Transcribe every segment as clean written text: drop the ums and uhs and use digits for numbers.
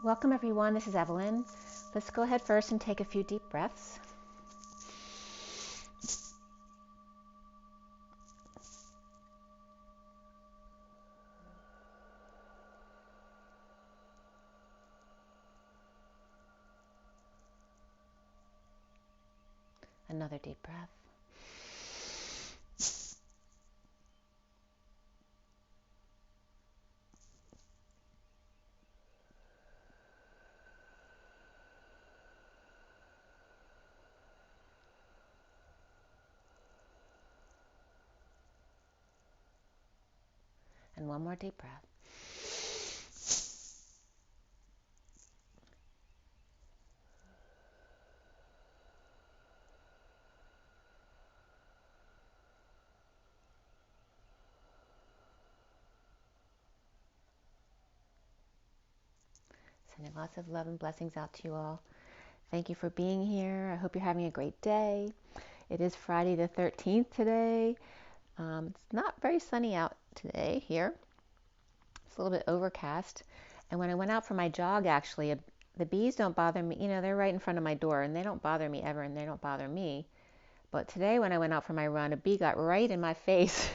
Welcome everyone, this is Evelyn. Let's go ahead first and take a few deep breaths. Another deep breath. And one more deep breath. Sending lots of love and blessings out to you all. Thank you for being here. I hope you're having a great day. It is Friday the 13th today. It's not very sunny out today here. It's a little bit overcast. And when I went out for my jog, actually, the bees don't bother me. You know, they're right in front of my door, and they don't bother me ever, and they don't bother me. But today when I went out for my run, a bee got right in my face.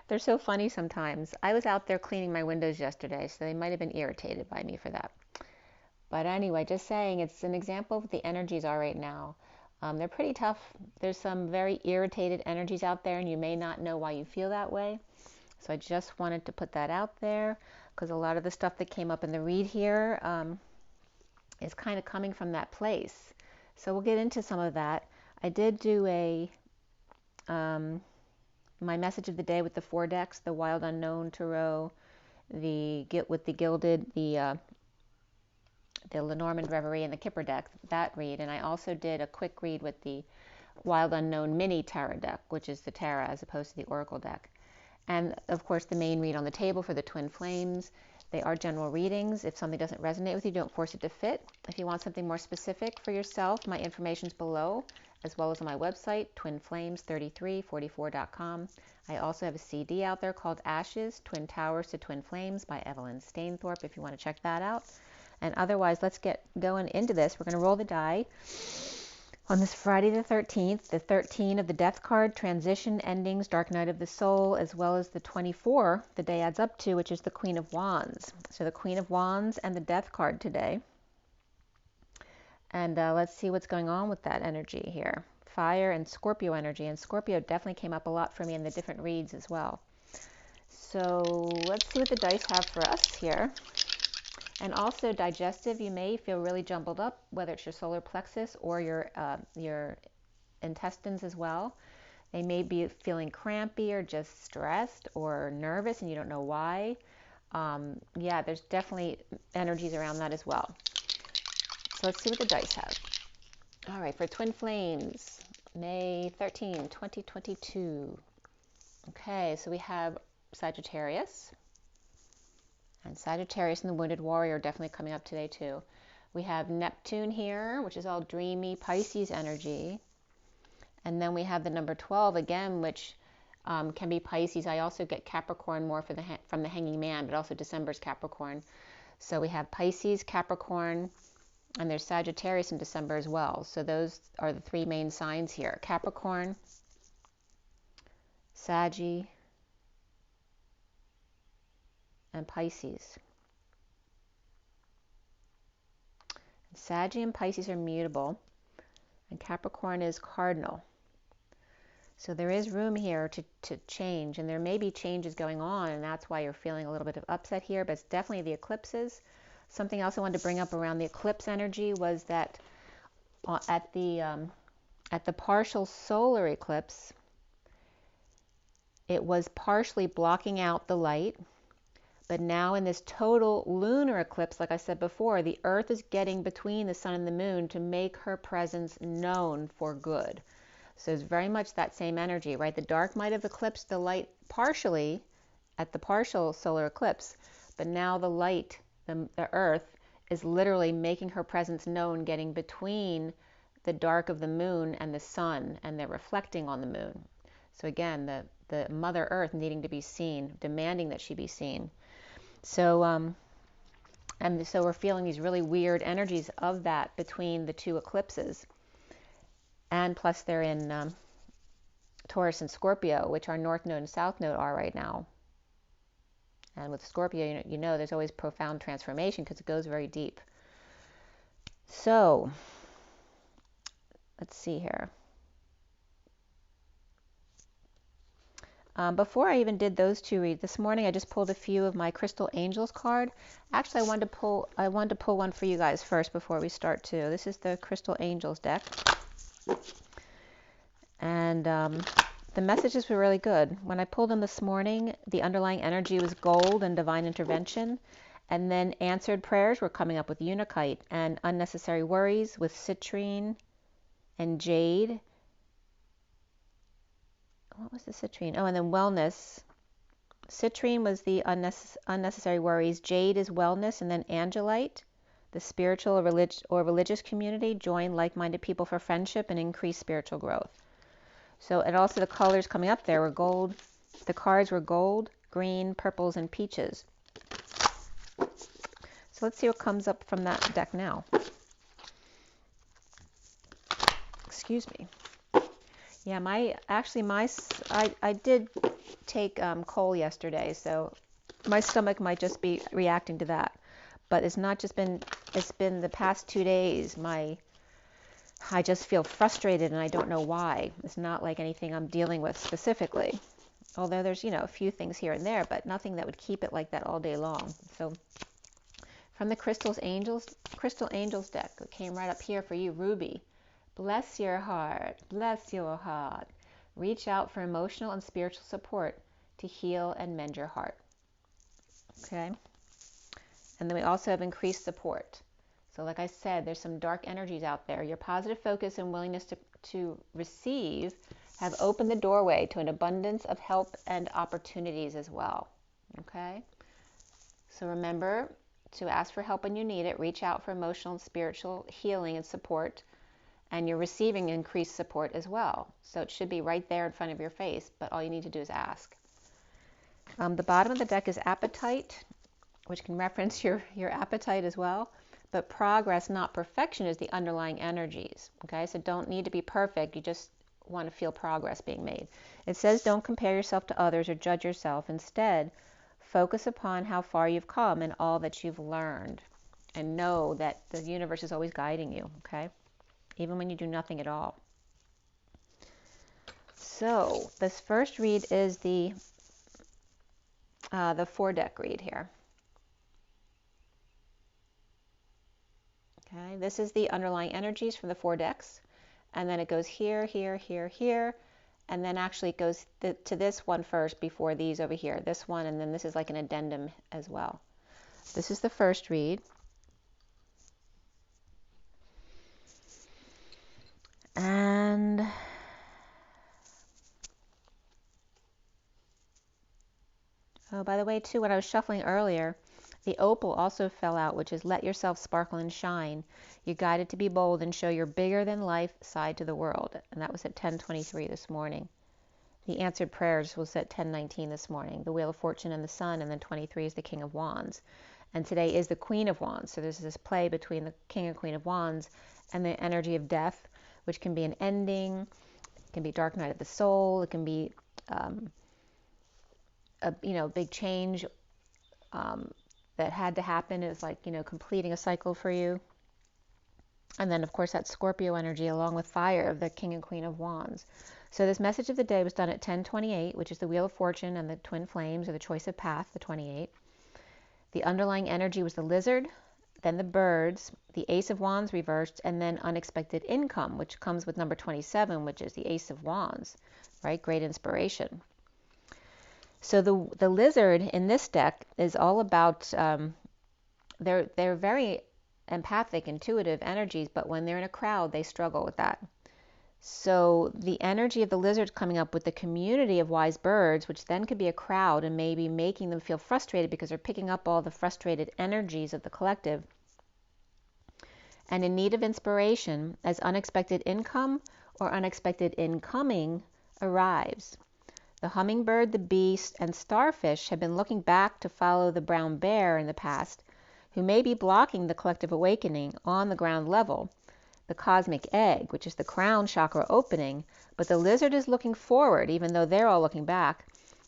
They're so funny sometimes. I was out there cleaning my windows yesterday, so they might have been irritated by me for that. But anyway, just saying, it's an example of what the energies are right now. They're pretty tough. There's some very irritated energies out there, and you may not know why you feel that way. So I just wanted to put that out there, because a lot of the stuff that came up in the read here is kind of coming from that place. So we'll get into some of that. I did do my message of the day with the 4 decks, the Wild Unknown Tarot, with the Gilded, the Lenormand Reverie, and the KIPPER deck, that read. And I also did a quick read with the Wild Unknown Mini Tarot deck, which is the Tarot as opposed to the Oracle deck. And of course the main read on the table for the Twin Flames. They are general readings. If something doesn't resonate with you, don't force it to fit. If you want something more specific for yourself, my information's below, as well as on my website, twinflames3344.com. I also have a CD out there called Ashes, Twin Towers to Twin Flames by Evelyn Stainthorpe, if you want to check that out. And otherwise, let's get going into this. We're going to roll the die on this Friday the 13th, the 13 of the Death card, Transition, Endings, Dark Night of the Soul, as well as the 24 the day adds up to, which is the Queen of Wands. So the Queen of Wands and the Death card today. And let's see what's going on with that energy here. Fire and Scorpio energy. And Scorpio definitely came up a lot for me in the different reads as well. So let's see what the dice have for us here. And also digestive, you may feel really jumbled up, whether it's your solar plexus or your intestines as well. They may be feeling crampy or just stressed or nervous and you don't know why. Yeah, there's definitely energies around that as well. So let's see what the dice have. All right, for Twin Flames, May 13, 2022. Okay, so we have Sagittarius. And Sagittarius and the Wounded Warrior are definitely coming up today too. We have Neptune here, which is all dreamy Pisces energy. And then we have the number 12 again, which can be Pisces. I also get Capricorn more from the Hanging Man, but also December's Capricorn. So we have Pisces, Capricorn, and there's Sagittarius in December as well. So those are the 3 main signs here. Capricorn, Saggy, and Pisces. Saggy and Pisces are mutable, and Capricorn is cardinal. So there is room here to change, and there may be changes going on, and that's why you're feeling a little bit of upset here, but it's definitely the eclipses. Something else I wanted to bring up around the eclipse energy was that at the partial solar eclipse, it was partially blocking out the light. But now in this total lunar eclipse, like I said before, the Earth is getting between the sun and the moon to make her presence known for good. So it's very much that same energy, right? The dark might have eclipsed the light partially at the partial solar eclipse, but now the light, the Earth, is literally making her presence known, getting between the dark of the moon and the sun, and they're reflecting on the moon. So again, the Mother Earth needing to be seen, demanding that she be seen. So And so we're feeling these really weird energies of that between the two eclipses. And plus they're in Taurus and Scorpio, which our North Node and South Node are right now. And with Scorpio, you know there's always profound transformation because it goes very deep. So, let's see here. Before I even did those two reads this morning, I just pulled a few of my Crystal Angels card. Actually, I wanted to pull one for you guys first before we start too. This is the Crystal Angels deck, and the messages were really good. When I pulled them this morning, the underlying energy was gold and divine intervention, and then answered prayers were coming up with Unakite, and unnecessary worries with citrine and jade. What was the citrine? Oh, and then wellness. Citrine was the unnecessary worries. Jade is wellness. And then angelite, the spiritual or religious community. Join like-minded people for friendship and increase spiritual growth. So, and also the colors coming up there were gold. The cards were gold, green, purples, and peaches. So let's see what comes up from that deck now. Excuse me. Yeah, I did take coal yesterday, so my stomach might just be reacting to that. But it's not just been, it's been the past 2 days. I just feel frustrated and I don't know why. It's not like anything I'm dealing with specifically. Although there's, a few things here and there, but nothing that would keep it like that all day long. So from the Crystal Angels deck, it came right up here for you, Ruby. Bless your heart. Bless your heart. Reach out for emotional and spiritual support to heal and mend your heart. Okay? And then we also have increased support. So like I said, there's some dark energies out there. Your positive focus and willingness to receive have opened the doorway to an abundance of help and opportunities as well. Okay? So remember to ask for help when you need it. Reach out for emotional and spiritual healing and support. And you're receiving increased support as well. So it should be right there in front of your face, but all you need to do is ask. The bottom of the deck is appetite, which can reference your appetite as well. But progress, not perfection, is the underlying energies. Okay, so don't need to be perfect. You just want to feel progress being made. It says don't compare yourself to others or judge yourself. Instead, focus upon how far you've come and all that you've learned. And know that the universe is always guiding you, okay? Even when you do nothing at all. So this first read is the 4-deck read here. Okay, this is the underlying energies from the 4 decks, and then it goes here, here, here, here, and then actually it goes to this one first before these over here. This one, and then this is like an addendum as well. This is the first read. And oh, by the way, too, when I was shuffling earlier, the opal also fell out, which is let yourself sparkle and shine. You're guided to be bold and show your bigger than life side to the world. And that was at 10:23 this morning. The answered prayers was at 10:19 this morning. The Wheel of Fortune and the Sun, and then 23 is the King of Wands. And today is the Queen of Wands. So there's this play between the King and Queen of Wands and the energy of death, which can be an ending, it can be dark night of the soul, it can be a big change that had to happen. It was like, completing a cycle for you. And then, of course, that Scorpio energy along with fire of the King and Queen of Wands. So this message of the day was done at 10:28, which is the Wheel of Fortune and the Twin Flames, or the Choice of Path, the 28. The underlying energy was the Lizard, then the Birds, the Ace of Wands reversed, and then unexpected income, which comes with number 27, which is the Ace of Wands, right? Great inspiration. So the Lizard in this deck is all about, they're very empathic, intuitive energies, but when they're in a crowd, they struggle with that. So the energy of the Lizard coming up with the community of wise birds, which then could be a crowd and maybe making them feel frustrated because they're picking up all the frustrated energies of the collective. And in need of inspiration, as unexpected income or unexpected incoming arrives. The hummingbird, the bee, and starfish have been looking back to follow the brown bear in the past, who may be blocking the collective awakening on the ground level, the cosmic egg, which is the crown chakra opening, but the lizard is looking forward, even though they're all looking back.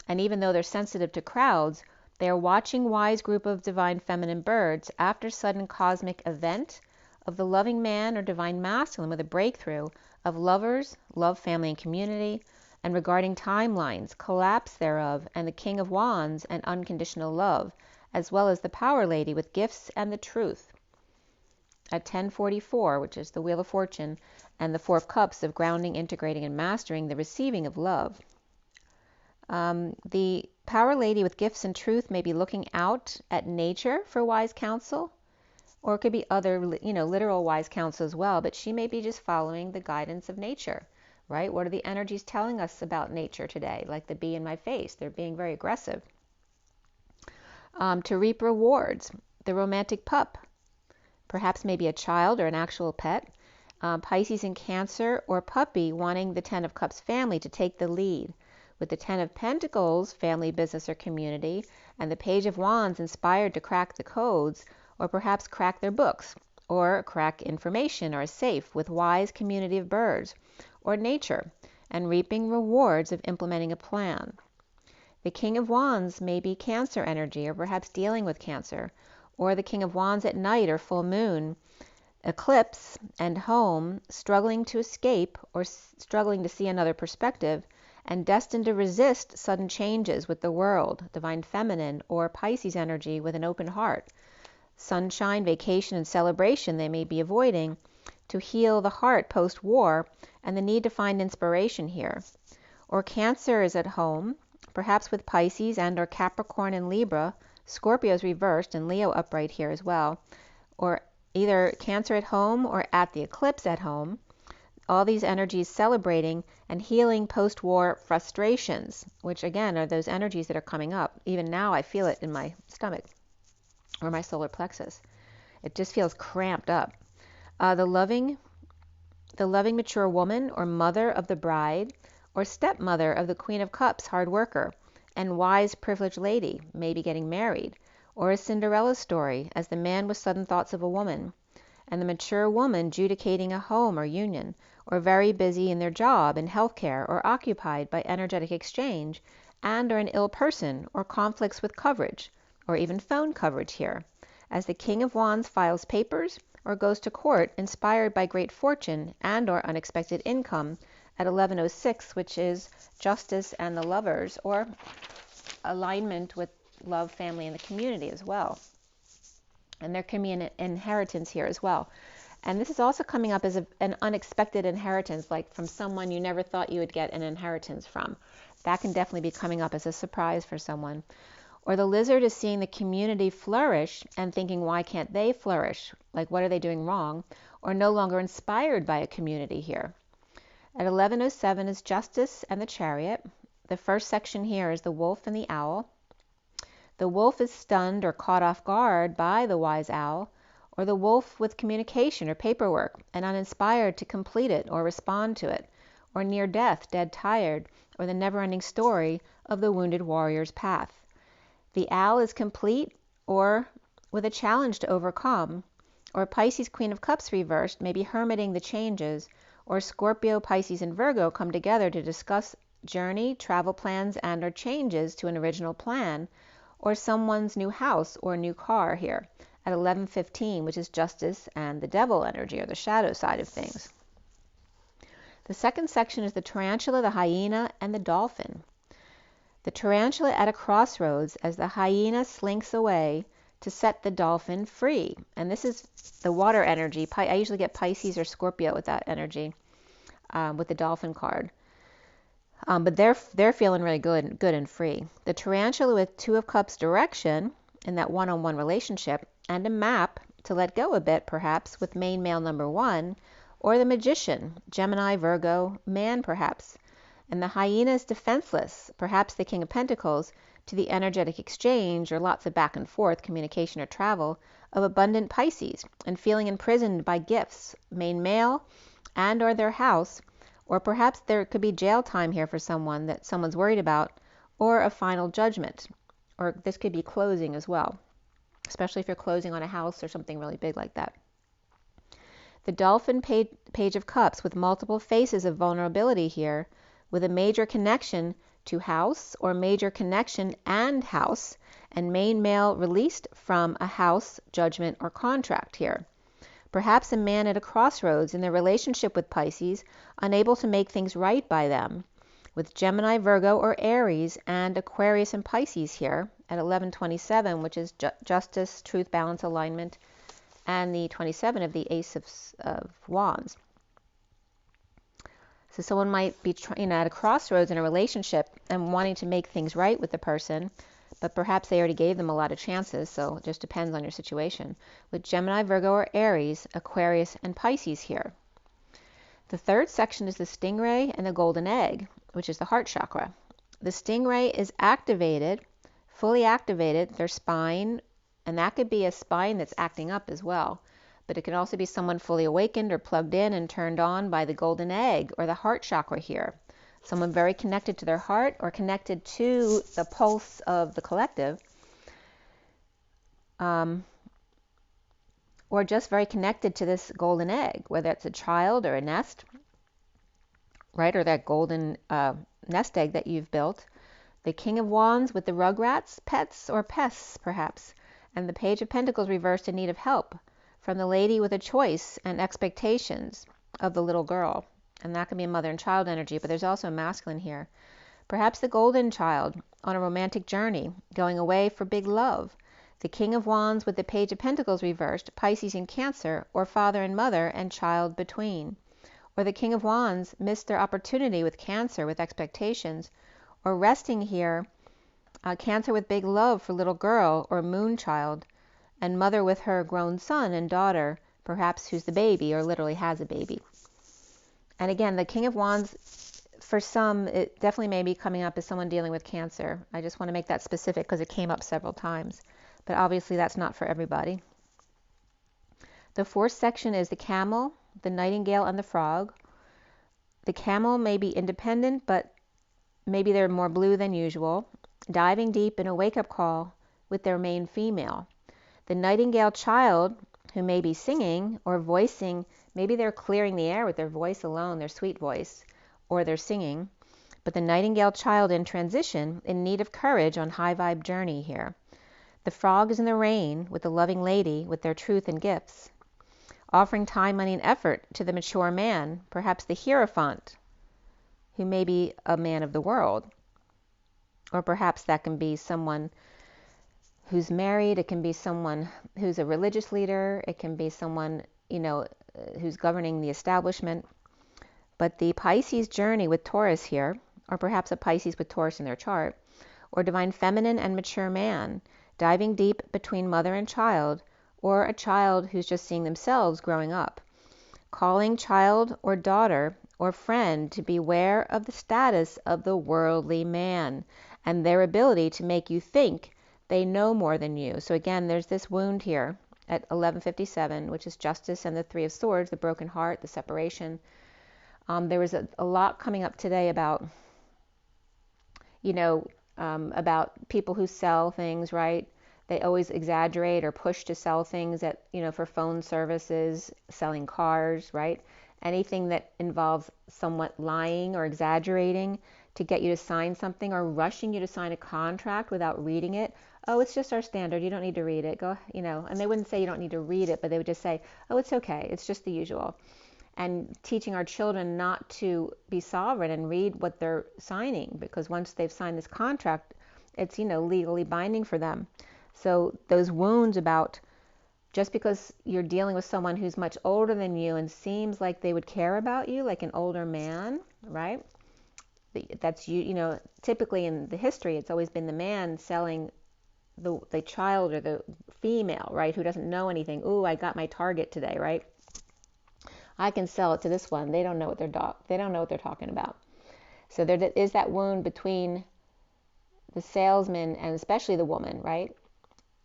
And even though they're sensitive to crowds, they are watching wise group of divine feminine birds after sudden cosmic event of the loving man or divine masculine with a breakthrough of lovers, love, family, and community, and regarding timelines, collapse thereof, and the King of Wands and unconditional love, as well as the Power Lady with gifts and the truth. At 1044, which is the Wheel of Fortune, and the Four of Cups of grounding, integrating, and mastering the receiving of love. The Power Lady with gifts and truth may be looking out at nature for wise counsel, or it could be other, literal wise counsel as well, but she may be just following the guidance of nature, right? What are the energies telling us about nature today? Like the bee in my face, they're being very aggressive. To reap rewards, the romantic pup, perhaps maybe a child or an actual pet, Pisces and Cancer, or puppy wanting the Ten of Cups family to take the lead. With the Ten of Pentacles, family, business, or community, and the Page of Wands inspired to crack the codes, or perhaps crack their books, or crack information or a safe with wise community of birds, or nature, and reaping rewards of implementing a plan. The King of Wands may be Cancer energy, or perhaps dealing with Cancer, or the King of Wands at night or full moon, eclipse, and home, struggling to escape or struggling to see another perspective, and destined to resist sudden changes with the world, divine feminine, or Pisces energy with an open heart. Sunshine, vacation, and celebration they may be avoiding to heal the heart post-war, and the need to find inspiration here. Or Cancer is at home, perhaps with Pisces and or Capricorn and Libra, Scorpio's reversed and Leo upright here as well, or either Cancer at home or at the eclipse at home. All these energies celebrating and healing post-war frustrations, which again are those energies that are coming up. Even now I feel it in my stomach or my solar plexus. It just feels cramped up. The loving mature woman or mother of the bride or stepmother of the Queen of Cups, hard worker, and wise privileged lady may be getting married, or a Cinderella story as the man with sudden thoughts of a woman, and the mature woman judicating a home or union, or very busy in their job in healthcare, or occupied by energetic exchange, and or an ill person, or conflicts with coverage, or even phone coverage here, as the King of Wands files papers or goes to court inspired by great fortune and or unexpected income at 1106, which is justice and the lovers, or alignment with love, family, and the community as well. And there can be an inheritance here as well. And this is also coming up as an unexpected inheritance, like from someone you never thought you would get an inheritance from. That can definitely be coming up as a surprise for someone. Or the lizard is seeing the community flourish and thinking, why can't they flourish? Like, what are they doing wrong? Or no longer inspired by a community here. At 1107 is Justice and the Chariot. The first section here is the wolf and the owl. The wolf is stunned or caught off guard by the wise owl, or the wolf with communication or paperwork and uninspired to complete it or respond to it, or near death, dead tired, or the never-ending story of the wounded warrior's path. The owl is complete or with a challenge to overcome, or Pisces Queen of Cups reversed may be hermiting the changes, or Scorpio, Pisces, and Virgo come together to discuss journey, travel plans, and or changes to an original plan, or someone's new house or new car here at 1115, which is Justice and the Devil energy, or the shadow side of things. The second section is the Tarantula, the Hyena, and the Dolphin. The Tarantula at a crossroads as the Hyena slinks away to set the Dolphin free. And this is the water energy. I usually get Pisces or Scorpio with that energy, with the Dolphin card. But they're feeling really good and free. The Tarantula with Two of Cups direction in that one-on-one relationship, and a map to let go a bit, perhaps, with main male number 1, or the Magician, Gemini, Virgo, man perhaps. And the Hyena is defenseless, perhaps the King of Pentacles, to the energetic exchange or lots of back and forth communication or travel of abundant Pisces, and feeling imprisoned by gifts, main male and or their house, or perhaps there could be jail time here for someone that someone's worried about, or a final judgment, or this could be closing as well. especially if you're closing on a house or something really big like that. The Dolphin Page of Cups with multiple faces of vulnerability here, with a major connection to house or major connection and house, and main male released from a house, judgment, or contract here. Perhaps a man at a crossroads in their relationship with Pisces, unable to make things right by them, with Gemini, Virgo, or Aries, and Aquarius and Pisces here at 1127, which is justice, truth, balance, alignment, and the 27 of the Ace of Wands. So someone might be at a crossroads in a relationship and wanting to make things right with the person, but perhaps they already gave them a lot of chances, so it just depends on your situation. With Gemini, Virgo, or Aries, Aquarius, and Pisces here. The third section is the Stingray and the Golden Egg, which is the heart chakra. The Stingray is activated, fully activated, their spine, and that could be a spine that's acting up as well. But it can also be someone fully awakened or plugged in and turned on by the Golden Egg or the heart chakra here. Someone very connected to their heart or connected to the pulse of the collective, or just very connected to this golden egg, whether it's a child or a nest, right, or that golden nest egg that you've built. The King of Wands with the Rugrats, pets or pests perhaps, and the Page of Pentacles reversed in need of help from the lady with a choice and expectations of the little girl. And that can be a mother and child energy, but there's also a masculine here. Perhaps the golden child on a romantic journey, going away for big love. The King of Wands with the Page of Pentacles reversed, Pisces and Cancer, or father and mother and child between. Or the King of Wands missed their opportunity with Cancer with expectations, or resting here, Cancer with big love for little girl or moon child, and mother with her grown son and daughter, perhaps who's the baby or literally has a baby. And again, the King of Wands, for some, it definitely may be coming up as someone dealing with Cancer. I just want to make that specific because it came up several times. But obviously that's not for everybody. The fourth section is the Camel, the Nightingale, and the Frog. The Camel may be independent, but maybe they're more blue than usual, diving deep in a wake-up call with their main female. The Nightingale child, who may be singing or voicing, maybe they're clearing the air with their voice alone, their sweet voice, or they're singing. But the Nightingale child in transition, in need of courage on high vibe journey here. The Frog is in the rain with the loving lady with their truth and gifts, offering time, money, and effort to the mature man, perhaps the Hierophant, who may be a man of the world. Or perhaps that can be someone who's married, it can be someone who's a religious leader, it can be someone, who's governing the establishment. But the Pisces journey with Taurus here, or perhaps a Pisces with Taurus in their chart, or divine feminine and mature man, diving deep between mother and child, or a child who's just seeing themselves growing up, calling child or daughter or friend to beware of the status of the worldly man and their ability to make you think they know more than you. So again, there's this wound here at 1157, which is justice and the Three of Swords, the broken heart, the separation. There was a lot coming up today about, about people who sell things, right? They always exaggerate or push to sell things that, for phone services, selling cars, right? Anything that involves somewhat lying or exaggerating to get you to sign something or rushing you to sign a contract without reading it. Oh, it's just our standard. You don't need to read it. Go, and they wouldn't say you don't need to read it, but they would just say, oh, it's okay. It's just the usual. And teaching our children not to be sovereign and read what they're signing, because once they've signed this contract, it's, legally binding for them. So those wounds about just because you're dealing with someone who's much older than you and seems like they would care about you, like an older man, right? That's typically in the history, it's always been the man selling the child or the female, right, who doesn't know anything. Ooh, I got my target today, right? I can sell it to this one. They don't know what they're talking about. So there is that wound between the salesman and especially the woman, right?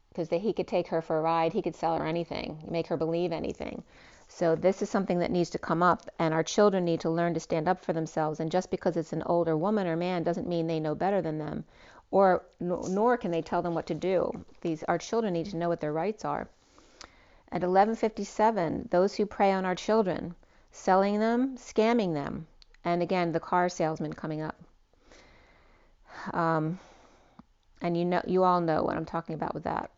Because he could take her for a ride, he could sell her anything, make her believe anything. So this is something that needs to come up, and our children need to learn to stand up for themselves. And just because it's an older woman or man doesn't mean they know better than them, or nor can they tell them what to do. Our children need to know what their rights are. At 11:57, those who prey on our children, selling them, scamming them, and again, the car salesman coming up. And you all know what I'm talking about with that.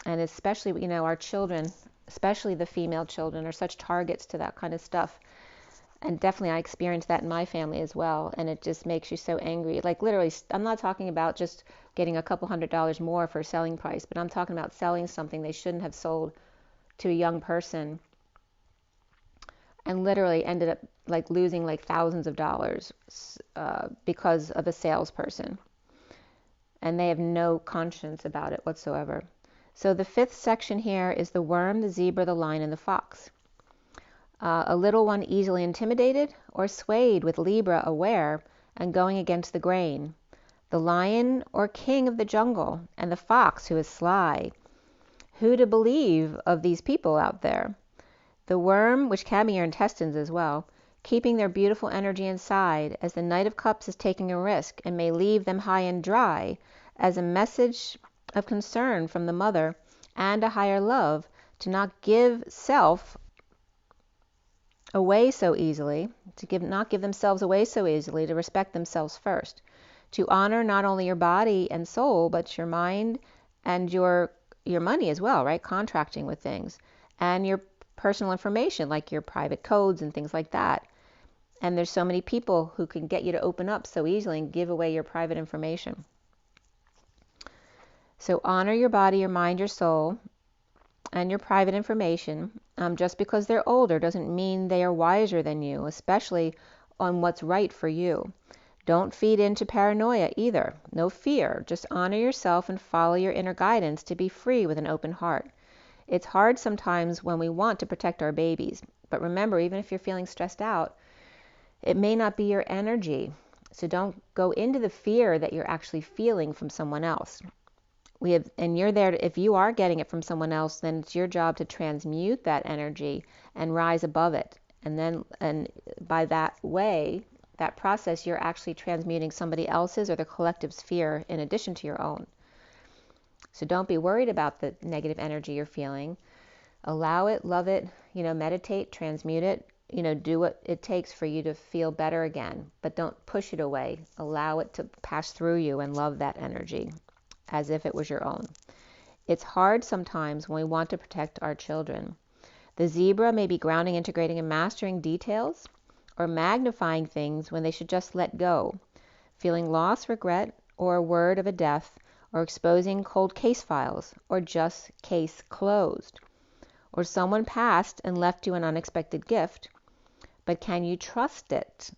And especially, our children, especially the female children, are such targets to that kind of stuff. And definitely I experienced that in my family as well. And it just makes you so angry. Like literally, I'm not talking about just getting a couple $100 more for selling price, but I'm talking about selling something they shouldn't have sold to a young person, and literally ended up like losing like thousands of dollars because of a salesperson. And they have no conscience about it whatsoever. So the fifth section here is the worm, the zebra, the lion, and the fox. A little one easily intimidated or swayed with Libra aware and going against the grain. The lion or king of the jungle, and the fox who is sly. Who to believe of these people out there? The worm, which can be your intestines as well, keeping their beautiful energy inside, as the Knight of Cups is taking a risk and may leave them high and dry, as a message of concern from the mother and a higher love to not give self away so easily, not give themselves away so easily, to respect themselves first, to honor not only your body and soul, but your mind and your money as well, right? Contracting with things, and your personal information, like your private codes and things like that. And there's so many people who can get you to open up so easily and give away your private information. So honor your body, your mind, your soul, and your private information. Just because they're older doesn't mean they are wiser than you, especially on what's right for you. Don't feed into paranoia either. No fear. Just honor yourself and follow your inner guidance to be free with an open heart. It's hard sometimes when we want to protect our babies. But remember, even if you're feeling stressed out, it may not be your energy. So don't go into the fear that you're actually feeling from someone else. And you're there if you are getting it from someone else, then it's your job to transmute that energy and rise above it. And by that way, that process, you're actually transmuting somebody else's or the collective's fear in addition to your own. So don't be worried about the negative energy you're feeling. Allow it, love it, meditate, transmute it, do what it takes for you to feel better again. But don't push it away. Allow it to pass through you and love that energy as if it was your own. It's hard sometimes when we want to protect our children. The zebra may be grounding, integrating, and mastering details, or magnifying things when they should just let go, feeling loss, regret, or a word of a death, or exposing cold case files, or just case closed. Or someone passed and left you an unexpected gift, but can you trust it?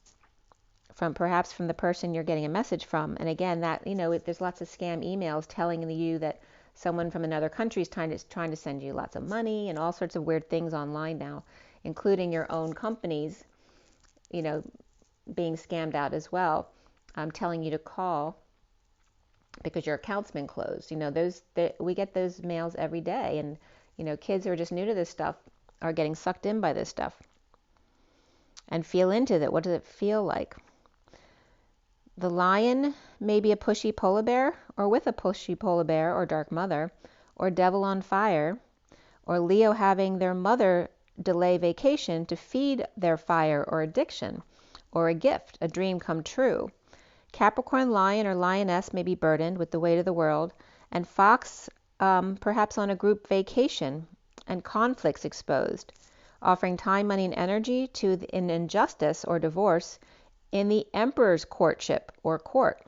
Perhaps from the person you're getting a message from. And again, that there's lots of scam emails telling you that someone from another country is trying to send you lots of money and all sorts of weird things online now, including your own companies, being scammed out as well, telling you to call because your account's been closed. We get those mails every day, and kids who are just new to this stuff are getting sucked in by this stuff and feel into that. What does it feel like? The lion may be a pushy polar bear, or with a pushy polar bear or dark mother, or devil on fire, or Leo having their mother delay vacation to feed their fire or addiction, or a gift, a dream come true. Capricorn lion or lioness may be burdened with the weight of the world, and fox perhaps on a group vacation and conflicts exposed, offering time, money, and energy to an injustice or divorce in the emperor's courtship or court,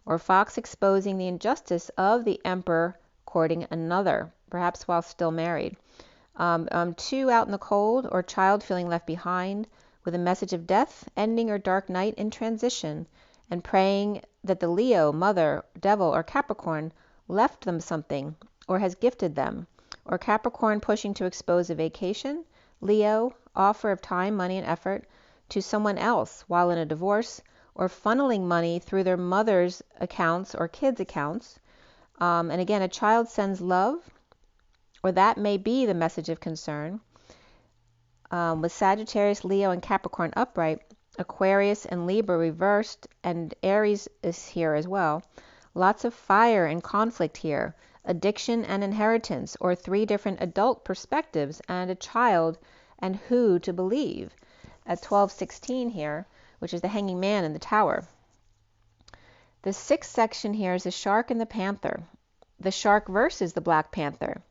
or fox exposing the injustice of the emperor courting another, perhaps while still married. Two out in the cold, or child feeling left behind with a message of death, ending, or dark night in transition, and praying that the Leo, mother, devil, or Capricorn left them something or has gifted them, or Capricorn pushing to expose a vacation, Leo, offer of time, money, and effort to someone else while in a divorce, or funneling money through their mother's accounts or kids' accounts. And again, a child sends love, or that may be the message of concern. With Sagittarius, Leo, and Capricorn upright, Aquarius and Libra reversed, and Aries is here as well. Lots of fire and conflict here. Addiction and inheritance, or 3 different adult perspectives and a child, and who to believe. At 12:16 here, which is the Hanging Man in the Tower. The 6th section here is the Shark and the Panther. The Shark versus the Black Panther.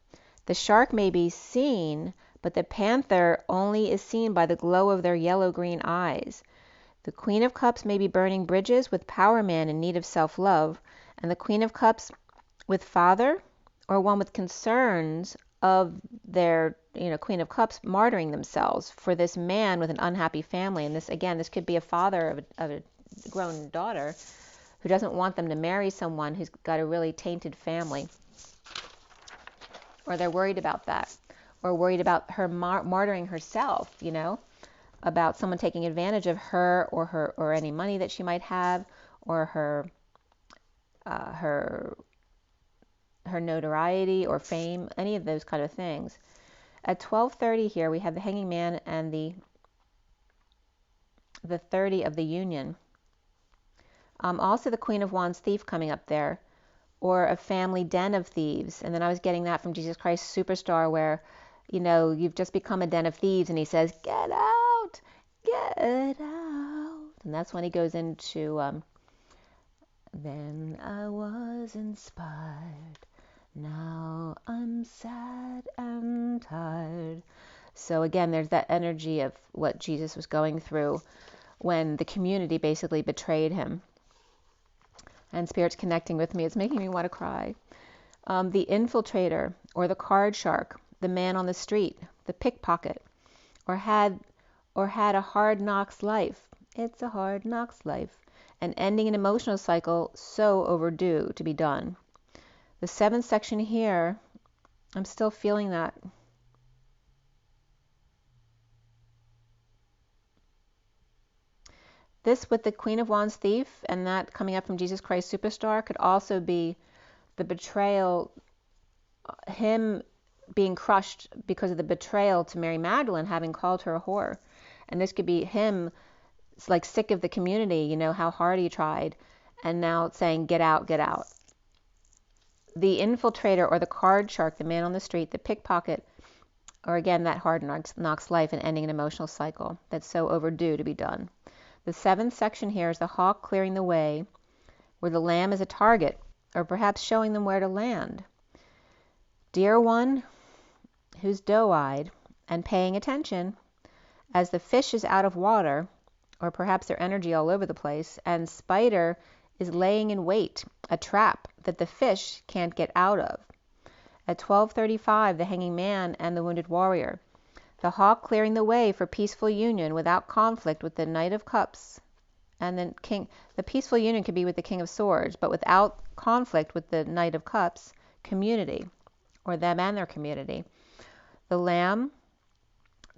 The shark may be seen, but the panther only is seen by the glow of their yellow-green eyes. The Queen of Cups may be burning bridges with Power Man in need of self-love, and the Queen of Cups with Father, or one with concerns of their, Queen of Cups martyring themselves for this man with an unhappy family. And this, again, this could be a father of a grown daughter who doesn't want them to marry someone who's got a really tainted family. Or they're worried about that. Or worried about her martyring herself, about someone taking advantage of her or any money that she might have, or her notoriety or fame, any of those kind of things. At 12:30 here, we have the Hanging Man and the 30 of the Union. Also the Queen of Wands thief coming up there, or a family den of thieves. And then I was getting that from Jesus Christ Superstar, where, you've just become a den of thieves, and he says, get out, get out. And that's when he goes into, then I was inspired, now I'm sad and tired. So again, there's that energy of what Jesus was going through when the community basically betrayed him. And Spirit's connecting with me. It's making me want to cry. The infiltrator, or the card shark, the man on the street, the pickpocket, or had a hard knocks life. It's a hard knocks life. And ending an emotional cycle so overdue to be done. The 7th section here, I'm still feeling that. This with the Queen of Wands thief, and that coming up from Jesus Christ Superstar, could also be the betrayal, him being crushed because of the betrayal to Mary Magdalene, having called her a whore. And this could be him, like, sick of the community, how hard he tried, and now saying, get out, get out. The infiltrator, or the card shark, the man on the street, the pickpocket, or again, that hard knocks life and ending an emotional cycle that's so overdue to be done. The 7th section here is the hawk clearing the way, where the lamb is a target, or perhaps showing them where to land. Dear one, who's doe-eyed and paying attention, as the fish is out of water, or perhaps their energy all over the place, and spider is laying in wait, a trap that the fish can't get out of. At 12:35, the Hanging Man and the Wounded Warrior. The hawk clearing the way for peaceful union without conflict with the Knight of Cups. And then the peaceful union could be with the King of Swords, but without conflict with the Knight of Cups, community, or them and their community. The Lamb,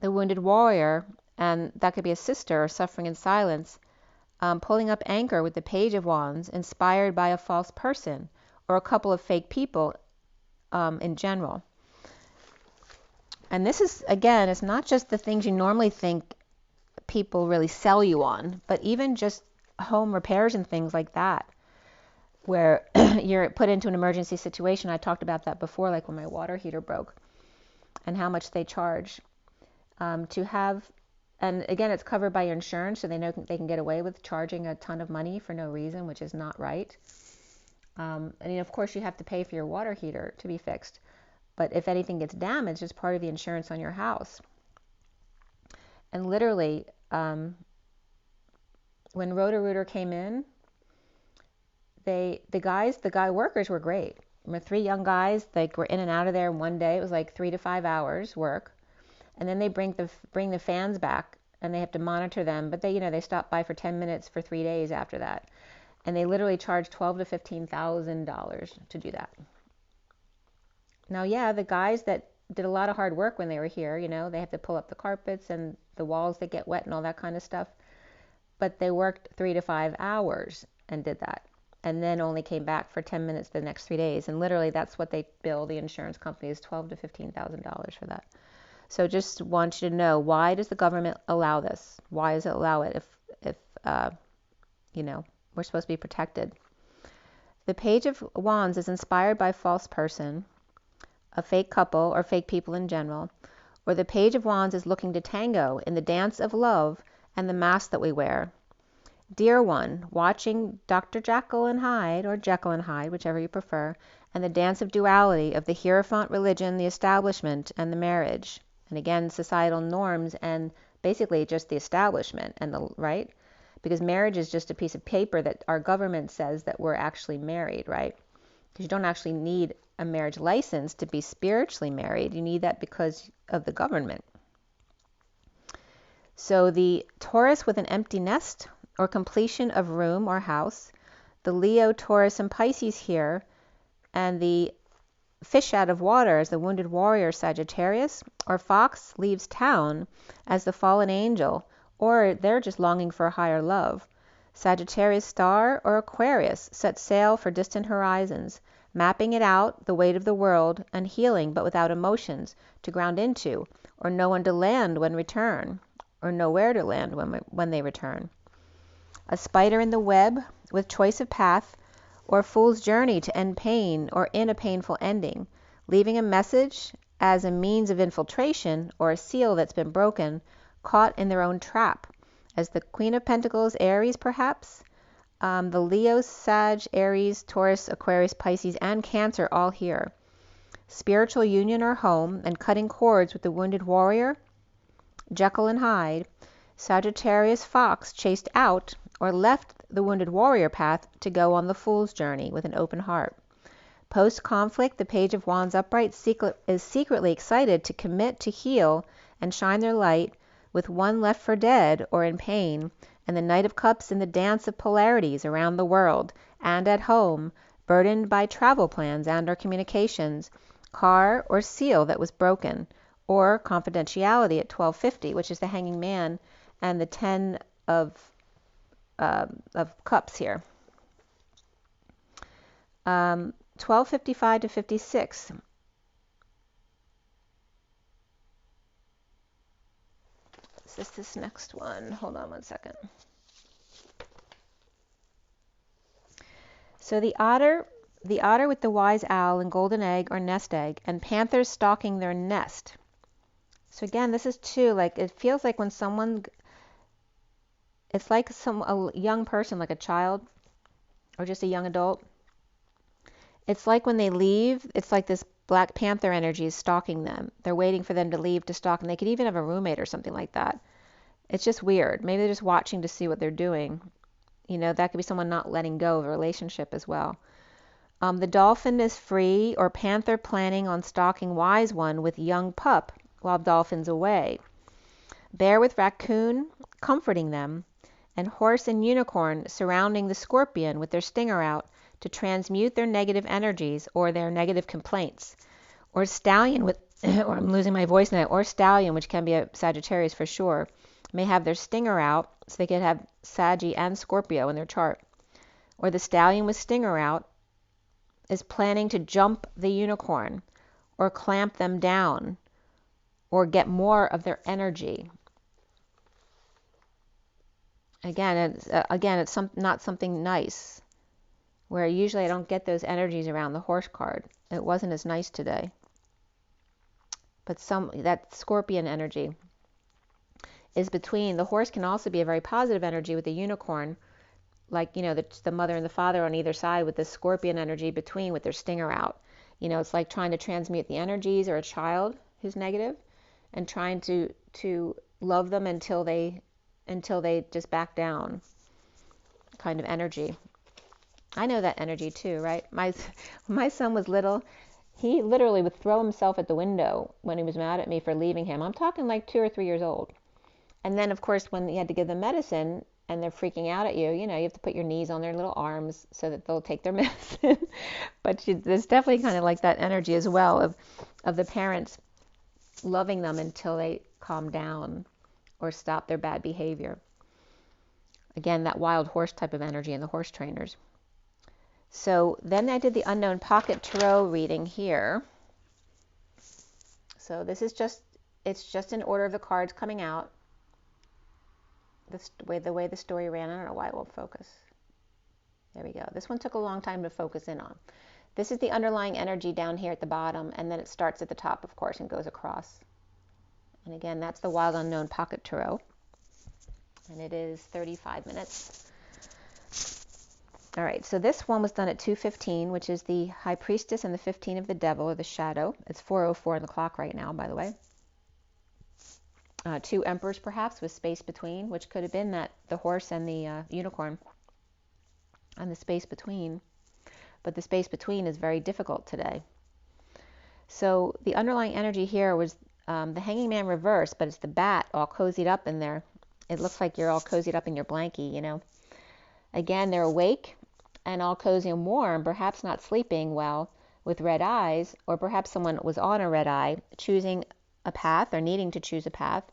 the Wounded Warrior, and that could be a sister suffering in silence, pulling up anchor with the Page of Wands, inspired by a false person, or a couple of fake people in general. And this is, again, it's not just the things you normally think people really sell you on, but even just home repairs and things like that, where you're put into an emergency situation. I talked about that before, like when my water heater broke, and how much they charge to have, and again, it's covered by your insurance, so they know they can get away with charging a ton of money for no reason, which is not right. And of course, you have to pay for your water heater to be fixed. But if anything gets damaged, it's part of the insurance on your house. And literally, when Roto-Rooter came in, the workers were great. 3 young guys, they were in and out of there in one day. It was like 3 to 5 hours work. And then they bring the fans back, and they have to monitor them. But they stop by for 10 minutes for 3 days after that. And they literally charge $12,000 to $15,000 to do that. Now, yeah, the guys that did a lot of hard work when they were here, they have to pull up the carpets and the walls that get wet and all that kind of stuff. But they worked 3 to 5 hours and did that. And then only came back for 10 minutes the next 3 days. And literally, that's what they bill the insurance company, is $12,000 to $15,000 for that. So just want you to know, why does the government allow this? Why does it allow it? we're supposed to be protected. The Page of Wands is inspired by a false person, a fake couple, or fake people in general, or the Page of Wands is looking to tango in the dance of love and the mask that we wear. Dear one, watching Dr. Jekyll and Hyde, or Jekyll and Hyde, whichever you prefer, and the dance of duality of the Hierophant religion, the establishment, and the marriage. And again, societal norms and basically just the establishment, and right? Because marriage is just a piece of paper that our government says that we're actually married, right? Because you don't actually need a marriage license to be spiritually married. You need that because of the government. So the Taurus with an empty nest or completion of room or house, the Leo, Taurus, and Pisces here, and the fish out of water as the wounded warrior Sagittarius, or fox leaves town as the fallen angel, or they're just longing for a higher love. Sagittarius star or Aquarius set sail for distant horizons, mapping it out, the weight of the world, and healing but without emotions to ground into, or know when to land when return, or know where to land when they return. A spider in the web with choice of path, or fool's journey to end pain or in a painful ending, leaving a message as a means of infiltration or a seal that's been broken, caught in their own trap, as the Queen of Pentacles, Aries perhaps, the Leo, Sag, Aries, Taurus, Aquarius, Pisces, and Cancer all here. Spiritual union or home and cutting cords with the wounded warrior, Jekyll and Hyde. Sagittarius fox chased out or left the wounded warrior path to go on the fool's journey with an open heart. Post-conflict, the Page of Wands upright is secretly excited to commit to heal and shine their light with one left for dead or in pain, and the Knight of Cups in the dance of polarities around the world and at home, burdened by travel plans and or communications, car or seal that was broken, or confidentiality at 1250, which is the Hanging Man and the 10 of Cups here. 1255 to 56. Is this next one? Hold on one second. So the otter with the wise owl and golden egg or nest egg, and panthers stalking their nest. So again, this is too, like, it feels like when someone, it's like a young person, like a child or just a young adult. It's like when they leave, it's like this Black Panther energy is stalking them. They're waiting for them to leave to stalk, and they could even have a roommate or something like that. It's just weird. Maybe they're just watching to see what they're doing. That could be someone not letting go of a relationship as well. The dolphin is free, or panther planning on stalking wise one with young pup while dolphin's away. Bear with raccoon comforting them, and horse and unicorn surrounding the scorpion with their stinger out to transmute their negative energies or their negative complaints. Or stallion with, or I'm losing my voice now, or stallion, which can be a Sagittarius for sure, may have their stinger out so they could have Saggy and Scorpio in their chart. Or the stallion with stinger out is planning to jump the unicorn or clamp them down or get more of their energy. Again, it's not something nice, where usually I don't get those energies around the horse card. It wasn't as nice today. But that scorpion energy is between. The horse can also be a very positive energy with the unicorn, like, the mother and the father on either side, with the scorpion energy between with their stinger out. It's like trying to transmute the energies, or a child who's negative, and trying to love them until they just back down, kind of energy. I know that energy too, right? My son was little. He literally would throw himself at the window when he was mad at me for leaving him. I'm talking like 2 or 3 years old. And then, of course, when you had to give them medicine and they're freaking out at you, you have to put your knees on their little arms so that they'll take their medicine. But there's definitely kind of like that energy as well of the parents loving them until they calm down or stop their bad behavior. Again, that wild horse type of energy in the horse trainers. So then I did the Unknown Pocket Tarot reading here. So this is it's just in order of the cards coming out. the way the story ran. I don't know why it won't focus. There we go. This one took a long time to focus in on. This is the underlying energy down here at the bottom, and then it starts at the top, of course, and goes across. And again, that's the Wild Unknown Pocket Tarot. And it is 35 minutes. All right, so this one was done at 2:15, which is the High Priestess and the 15 of the Devil, or the Shadow. It's 4:04 on the clock right now, by the way. Two Emperors, perhaps, with space between, which could have been the horse and the unicorn, and the space between. But the space between is very difficult today. So the underlying energy here was the Hanging Man reversed, but it's the bat all cozied up in there. It looks like you're all cozied up in your blankie, you know. Again, they're awake and all cozy and warm, perhaps not sleeping well, with red eyes, or perhaps someone was on a red eye, choosing a path or needing to choose a path.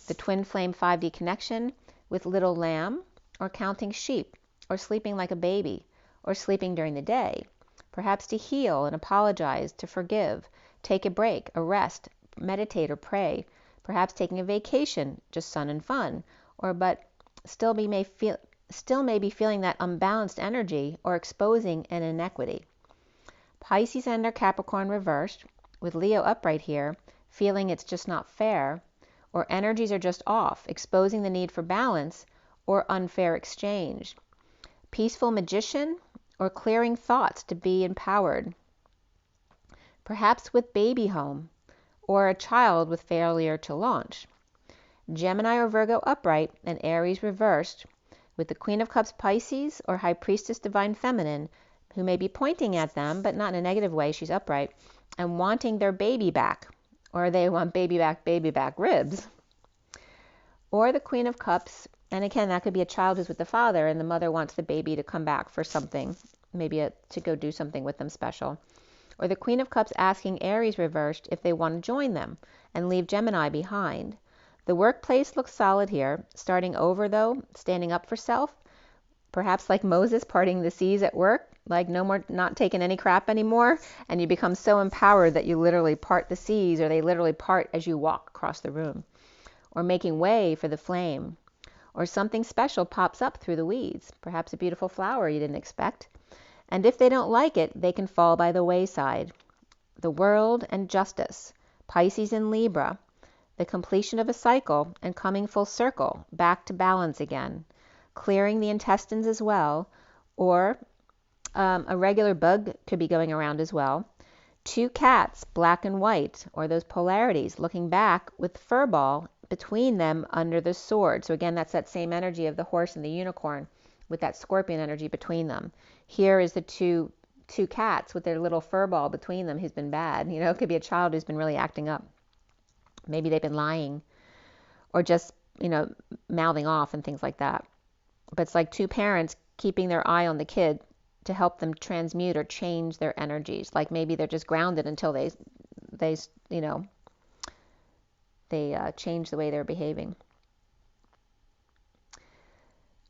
The twin flame 5D connection with little lamb, or counting sheep, or sleeping like a baby, or sleeping during the day. Perhaps to heal and apologize, to forgive, take a break, a rest, meditate or pray. Perhaps taking a vacation, just sun and fun, or but still may be feeling that unbalanced energy or exposing an inequity. Pisces and their Capricorn reversed, with Leo upright here, feeling it's just not fair, or energies are just off, exposing the need for balance or unfair exchange. Peaceful Magician, or clearing thoughts to be empowered. Perhaps with baby home, or a child with failure to launch. Gemini or Virgo upright and Aries reversed, with the Queen of Cups Pisces or High Priestess Divine Feminine, who may be pointing at them, but not in a negative way, she's upright, and wanting their baby back, or they want baby back ribs. Or the Queen of Cups, and again, that could be a child who's with the father, and the mother wants the baby to come back for something, maybe to go do something with them special. Or the Queen of Cups asking Aries reversed if they want to join them and leave Gemini behind. The workplace looks solid here, starting over though, standing up for self, perhaps like Moses parting the seas at work, like no more, not taking any crap anymore, and you become so empowered that you literally part the seas, or they literally part as you walk across the room. Or making way for the flame. Or something special pops up through the weeds, perhaps a beautiful flower you didn't expect. And if they don't like it, they can fall by the wayside. The World and Justice, Pisces and Libra, the completion of a cycle and coming full circle, back to balance again. Clearing the intestines as well, or a regular bug could be going around as well. Two cats, black and white, or those polarities, looking back with furball between them under the sword. So again, that's that same energy of the horse and the unicorn, with that scorpion energy between them. Here is the two cats with their little furball between them who's been bad. You know, it could be a child who's been really acting up. Maybe they've been lying, or just, you know, mouthing off and things like that. But it's like two parents keeping their eye on the kid to help them transmute or change their energies. Like maybe they're just grounded until they you know, they change the way they're behaving.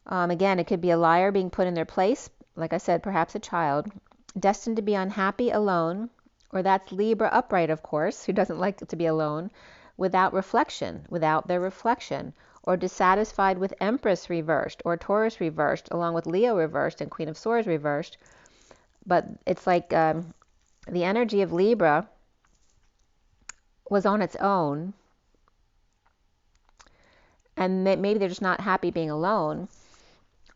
Again, it could be a liar being put in their place. Like I said, perhaps a child. Destined to be unhappy alone. Or that's Libra upright, of course, who doesn't like to be alone. Without reflection, without their reflection. Or dissatisfied with Empress reversed, or Taurus reversed, along with Leo reversed and Queen of Swords reversed. But it's like the energy of Libra was on its own. And maybe they're just not happy being alone.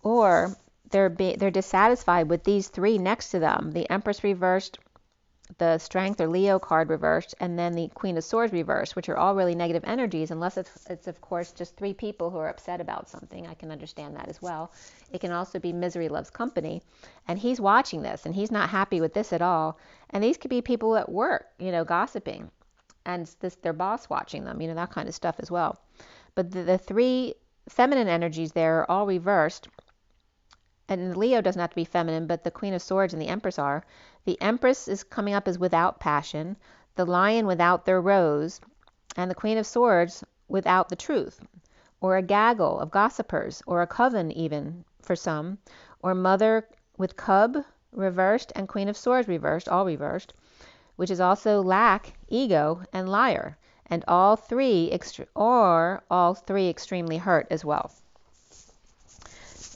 Or they're dissatisfied with these three next to them. The Empress reversed, the Strength or Leo card reversed, and then the Queen of Swords reversed, which are all really negative energies, unless it's of course just three people who are upset about something. I can understand that as well. It can also be misery loves company, and he's watching this and he's not happy with this at all. And these could be people at work, you know, gossiping, and their boss watching them, you know, that kind of stuff as well. But the three feminine energies there are all reversed. And Leo doesn't have to be feminine, but the Queen of Swords and the Empress are. The Empress is coming up as without passion, the Lion without their rose, and the Queen of Swords without the truth, or a gaggle of gossipers, or a coven even for some, or Mother with cub reversed and Queen of Swords reversed, all reversed, which is also lack, ego, and liar, and all three extremely hurt as well.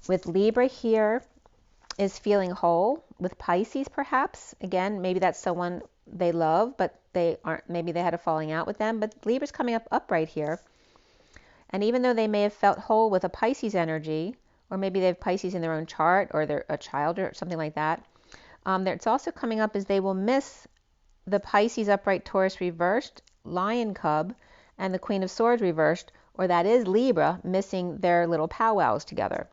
With Libra here is feeling whole. With Pisces, perhaps, again, maybe that's someone they love, but they aren't, maybe they had a falling out with them, but Libra's coming up upright here. And even though they may have felt whole with a Pisces energy, or maybe they have Pisces in their own chart, or they're a child or something like that, it's also coming up as they will miss the Pisces upright Taurus reversed, Lion cub, and the Queen of Swords reversed, or that is Libra missing their little powwows together.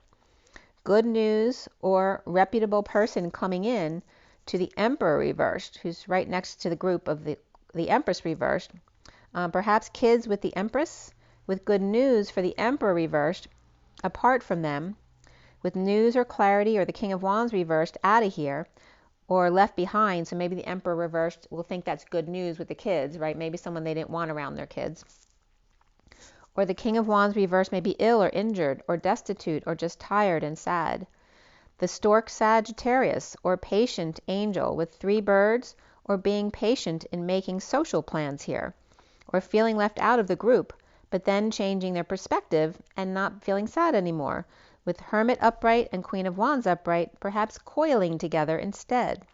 Good news or reputable person coming in to the Emperor reversed, who's right next to the group of the Empress reversed. Perhaps kids with the Empress, with good news for the Emperor reversed, apart from them, with news or clarity, or the King of Wands reversed out of here, or left behind. So maybe the Emperor reversed will think that's good news with the kids, right? Maybe someone they didn't want around their kids. Or the King of Wands reversed may be ill or injured or destitute or just tired and sad. The Stork Sagittarius or patient angel with 3 birds, or being patient in making social plans here, or feeling left out of the group, but then changing their perspective and not feeling sad anymore, with Hermit upright and Queen of Wands upright, perhaps coiling together instead,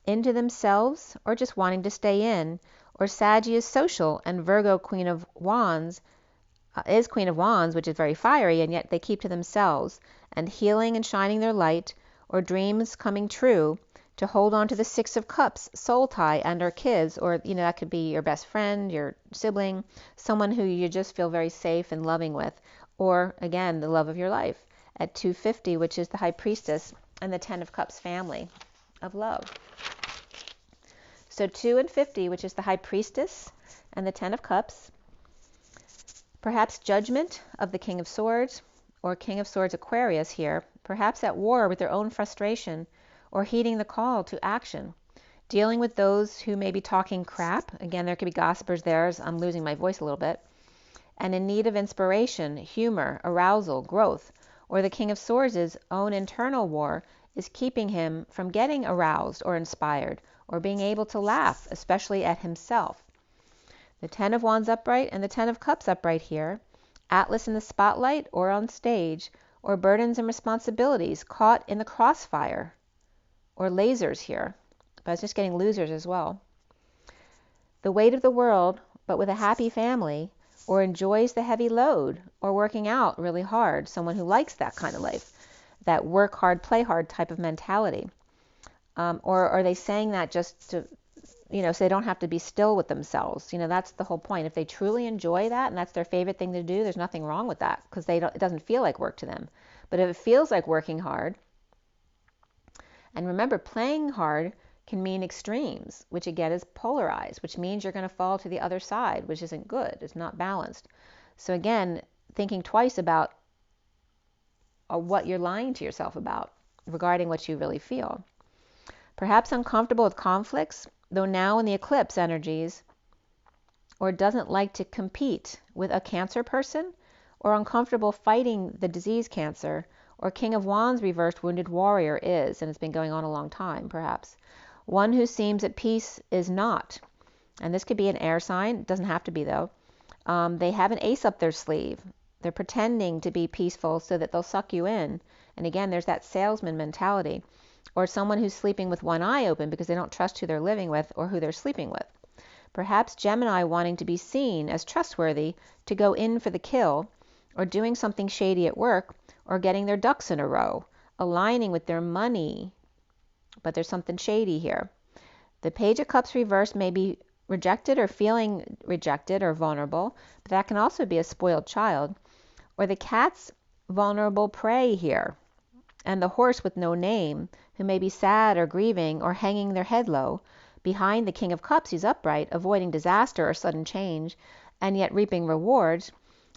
into themselves, or just wanting to stay in, or Saggy is social and Virgo Queen of Wands is Queen of Wands, which is very fiery, and yet they keep to themselves, and healing and shining their light, or dreams coming true, to hold on to the 6 of Cups, soul tie, and our kids, or that could be your best friend, your sibling, someone who you just feel very safe and loving with, or again, the love of your life at 250, which is the High Priestess and the 10 of Cups family of love. So 2 and 50, which is the High Priestess and the 10 of Cups, perhaps judgment of the King of Swords, or King of Swords Aquarius here, perhaps at war with their own frustration, or heeding the call to action, dealing with those who may be talking crap. Again, there could be gossipers there, as I'm losing my voice a little bit, and in need of inspiration, humor, arousal, growth, or the King of Swords' own internal war is keeping him from getting aroused or inspired, or being able to laugh, especially at himself. The 10 of Wands upright and the 10 of Cups upright here, Atlas in the spotlight or on stage, or burdens and responsibilities caught in the crossfire, or lasers here, but I was just getting losers as well. The weight of the world, but with a happy family, or enjoys the heavy load, or working out really hard, someone who likes that kind of life, that work hard, play hard type of mentality. Or are they saying that just to, so they don't have to be still with themselves? That's the whole point. If they truly enjoy that and that's their favorite thing to do, there's nothing wrong with that, because it doesn't feel like work to them. But if it feels like working hard, and remember, playing hard can mean extremes, which again is polarized, which means you're going to fall to the other side, which isn't good. It's not balanced. So again, thinking twice about what you're lying to yourself about regarding what you really feel. Perhaps uncomfortable with conflicts, though now in the eclipse energies, or doesn't like to compete with a Cancer person, or uncomfortable fighting the disease Cancer, or King of Wands reversed wounded warrior is, and it's been going on a long time perhaps. One who seems at peace is not, and this could be an air sign, it doesn't have to be though. They have an ace up their sleeve. They're pretending to be peaceful so that they'll suck you in, and again there's that salesman mentality, or someone who's sleeping with one eye open because they don't trust who they're living with or who they're sleeping with. Perhaps Gemini wanting to be seen as trustworthy to go in for the kill, or doing something shady at work, or getting their ducks in a row, aligning with their money, but there's something shady here. The Page of Cups reversed may be rejected or feeling rejected or vulnerable, but that can also be a spoiled child, or the cat's vulnerable prey here, and the horse with no name, who may be sad or grieving or hanging their head low, behind the King of Cups who's upright, avoiding disaster or sudden change, and yet reaping rewards,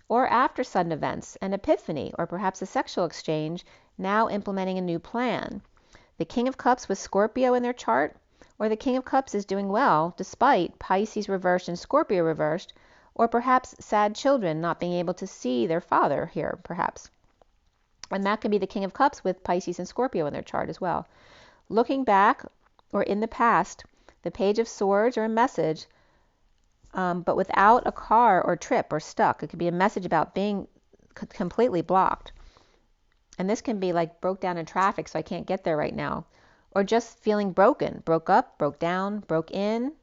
or after sudden events, an epiphany, or perhaps a sexual exchange, now implementing a new plan. The King of Cups with Scorpio in their chart, or the King of Cups is doing well despite Pisces reversed and Scorpio reversed, or perhaps sad children not being able to see their father here, perhaps. And that could be the King of Cups with Pisces and Scorpio in their chart as well. Looking back or in the past, the Page of Swords or a message, but without a car or trip or stuck. It could be a message about being completely blocked. And this can be like broke down in traffic, so I can't get there right now. Or just feeling broken, broke up, broke down, broke in,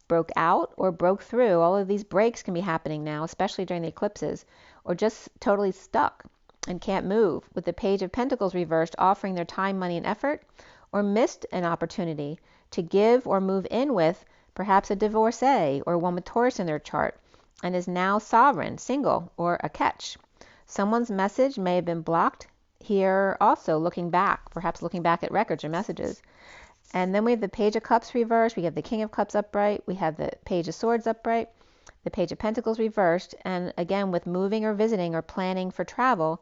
broke out, or broke through. All of these breaks can be happening now, especially during the eclipses, or just totally stuck and can't move, with the Page of Pentacles reversed, offering their time, money, and effort, or missed an opportunity to give or move in with perhaps a divorcee or one with Taurus in their chart and is now sovereign, single, or a catch. Someone's message may have been blocked here also, looking back, perhaps looking back at records or messages. And then we have the Page of Cups reversed, we have the King of Cups upright, we have the Page of Swords upright, the Page of Pentacles reversed, and again with moving or visiting or planning for travel,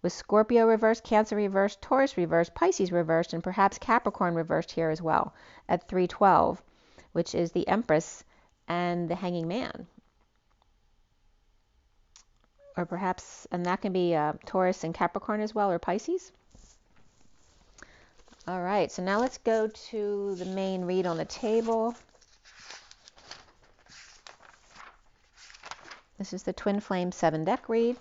with Scorpio reversed, Cancer reversed, Taurus reversed, Pisces reversed, and perhaps Capricorn reversed here as well at 312, which is the Empress and the Hanging Man. Or perhaps, and that can be Taurus and Capricorn as well, or Pisces. All right, so now let's go to the main read on the table. This is the Twin Flame 7-deck read.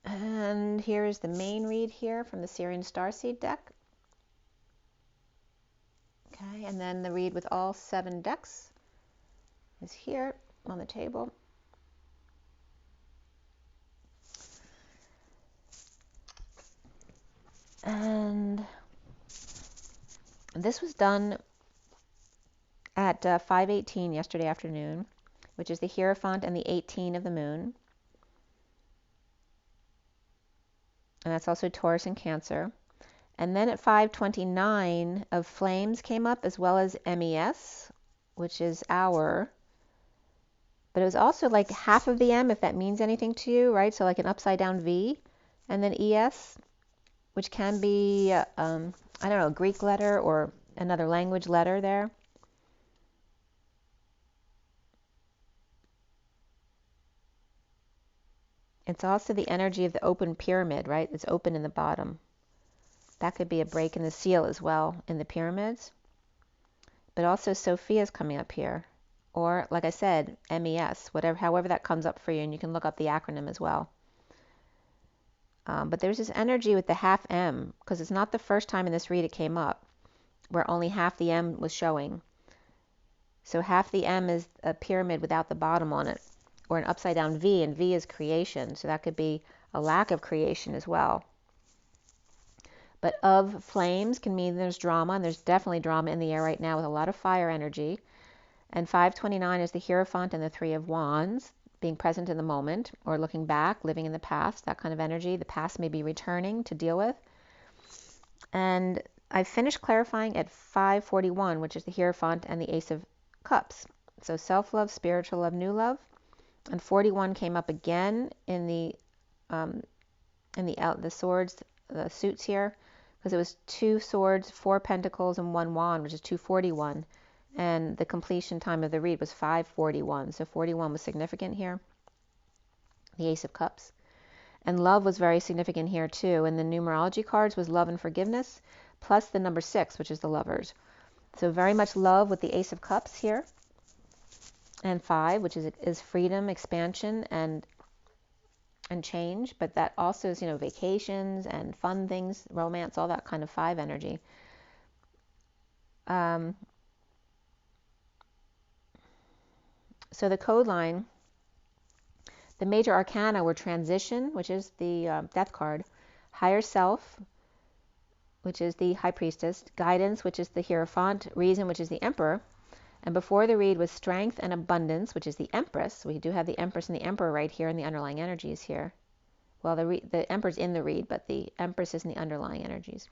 And here is the main read here from the SIRIAN Starseed deck. Okay, and then the read with all 7 decks is here on the table. And this was done at 5:18 yesterday afternoon, which is the Hierophant and the 18 of the moon. And that's also Taurus and Cancer. And then at 5:29 of Flames came up, as well as MES, which is Hour. But it was also like half of the M, if that means anything to you, right? So like an upside down V, and then ES, which can be, I don't know, a Greek letter or another language letter there. It's also the energy of the open pyramid, right? It's open in the bottom. That could be a break in the seal as well in the pyramids. But also Sophia's coming up here. Or, like I said, MES, whatever, however that comes up for you, and you can look up the acronym as well. But there's this energy with the half M, because it's not the first time in this read it came up, where only half the M was showing. So half the M is a pyramid without the bottom on it, or an upside down V, and V is creation, so that could be a lack of creation as well. But of Flames can mean there's drama, and there's definitely drama in the air right now with a lot of fire energy. And 5:29 is the Hierophant and the 3 of Wands, being present in the moment, or looking back, living in the past, that kind of energy. The past may be returning to deal with. And I finished clarifying at 5:41, which is the Hierophant and the Ace of Cups. So self-love, spiritual love, new love. And 41 came up again in the swords, the suits here, because it was 2 swords, 4 pentacles, and 1 wand, which is 241. And the completion time of the read was 5:41. So 41 was significant here. The Ace of Cups. And love was very significant here too. And the numerology cards was love and forgiveness, plus the number 6, which is the Lovers. So very much love with the Ace of Cups here. And 5, which is freedom, expansion, and change. But that also is, vacations and fun things, romance, all that kind of 5 energy. So the code line, the major arcana were transition, which is the death card, higher self, which is the high priestess, guidance, which is the Hierophant, reason, which is the emperor. And before the read was strength and abundance, which is the empress. We do have the empress and the emperor right here in the underlying energies here. Well, the emperor's in the read, but the empress is in the underlying energies.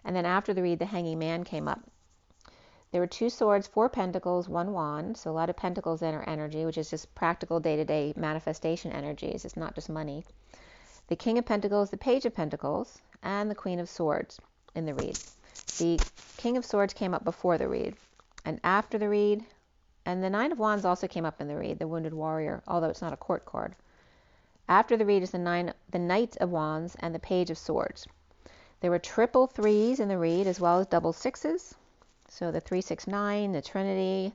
And then after the read, the hanging man came up. There were 2 swords, 4 pentacles, 1 wand. So a lot of pentacles in our energy, which is just practical day-to-day manifestation energies. It's not just money. The King of Pentacles, the Page of Pentacles, and the Queen of Swords in the read. The King of Swords came up before the read. And after the read, and the 9 of Wands also came up in the read, the Wounded Warrior, although it's not a court card. After the read is the Knight of Wands and the Page of Swords. There were triple 3s in the read, as well as double 6s. So the 3, 6, 9, the Trinity,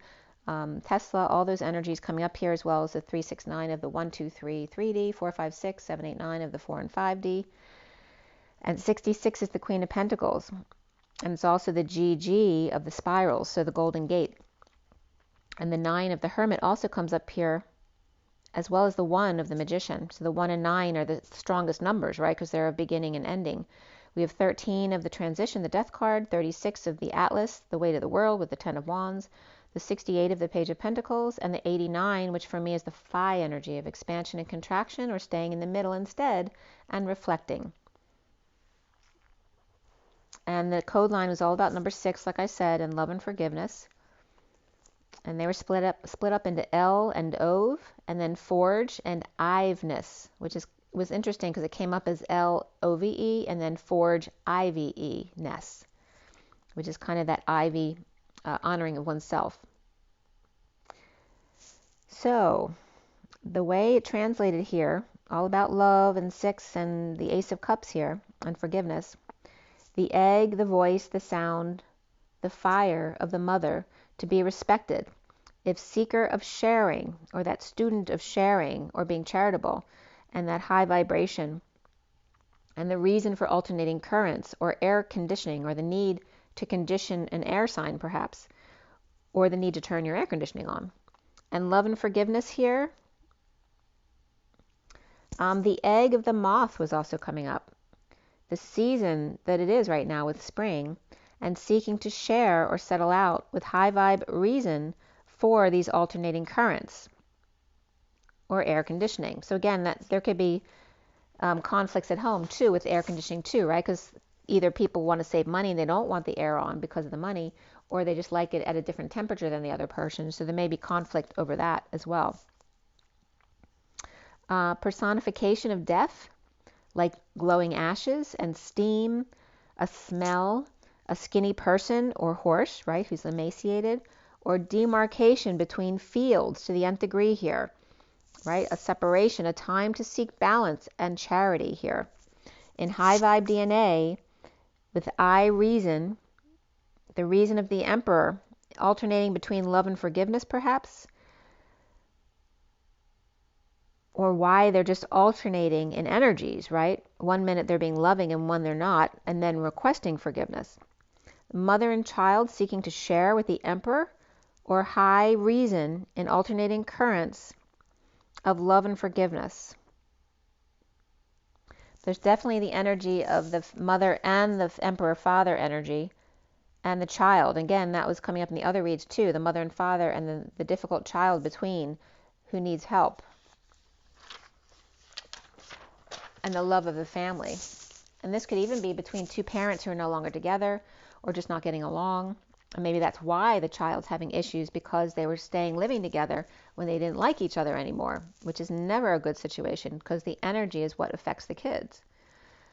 Tesla, all those energies coming up here, as well as the 369 of the 1, 2, 3, 3D, 4, 5, 6, 7, 8, 9 of the 4 and 5D. And 66 is the Queen of Pentacles. And it's also the GG of the spirals, so the Golden Gate. And the 9 of the Hermit also comes up here, as well as the 1 of the Magician. So the 1 and 9 are the strongest numbers, right? Because they're a beginning and ending. We have 13 of the Transition, the Death card, 36 of the Atlas, the Weight of the World with the 10 of Wands, the 68 of the Page of Pentacles, and the 89, which for me is the Phi energy of expansion and contraction, or staying in the middle instead and reflecting. And the code line was all about number 6, like I said, and love and forgiveness. And they were split up into L and Ove, and then Forge and Iveness, which was interesting because it came up as L-O-V-E, and then Forge I-V-E-ness, which is kind of that Ivy honoring of oneself. So the way it translated here, all about love and 6 and the Ace of Cups here, and forgiveness. The egg, the voice, the sound, the fire of the mother to be respected. If seeker of sharing, or that student of sharing or being charitable, and that high vibration, and the reason for alternating currents or air conditioning, or the need to condition an air sign perhaps, or the need to turn your air conditioning on. And love and forgiveness here. The egg of the moth was also coming up. The season that it is right now with spring, and seeking to share or settle out with high vibe reason for these alternating currents or air conditioning. So again, there could be conflicts at home too with air conditioning too, right? Because either people want to save money and they don't want the air on because of the money, or they just like it at a different temperature than the other person. So there may be conflict over that as well. Personification of death, like glowing ashes and steam, a smell, a skinny person or horse, right, who's emaciated, or demarcation between fields to the nth degree here, right, a separation, a time to seek balance and charity here. In high vibe DNA, with I reason, the reason of the Emperor, alternating between love and forgiveness perhaps, or why they're just alternating in energies, right? One minute they're being loving and one they're not, and then requesting forgiveness. Mother and child seeking to share with the Emperor, or high reason in alternating currents of love and forgiveness. There's definitely the energy of the mother and the Emperor father energy, and the child. Again, that was coming up in the other reads too, the mother and father, and the difficult child between who needs help. And the love of the family. And this could even be between two parents who are no longer together or just not getting along. And maybe that's why the child's having issues, because they were living together when they didn't like each other anymore, which is never a good situation because the energy is what affects the kids.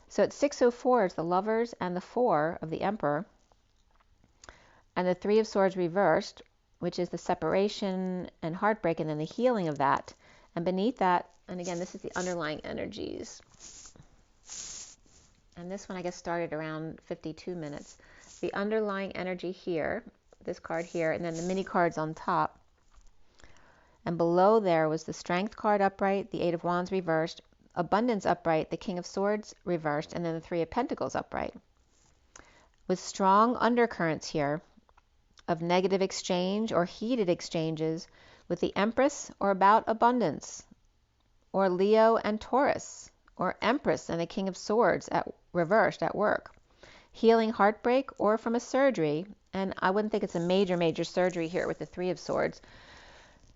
So at 604 is the lovers and the 4 of the Emperor, and the 3 of Swords reversed, which is the separation and heartbreak, and then the healing of that. And beneath that, and again, this is the underlying energies. And this one, I guess, started around 52 minutes. The underlying energy here, this card here, and then the mini cards on top. And below there was the Strength card upright, the 8 of Wands reversed, Abundance upright, the King of Swords reversed, and then the 3 of Pentacles upright. With strong undercurrents here of negative exchange or heated exchanges with the Empress, or about abundance, or Leo and Taurus, or Empress and the King of Swords reversed at work. Healing heartbreak or from a surgery, and I wouldn't think it's a major surgery here with the 3 of Swords,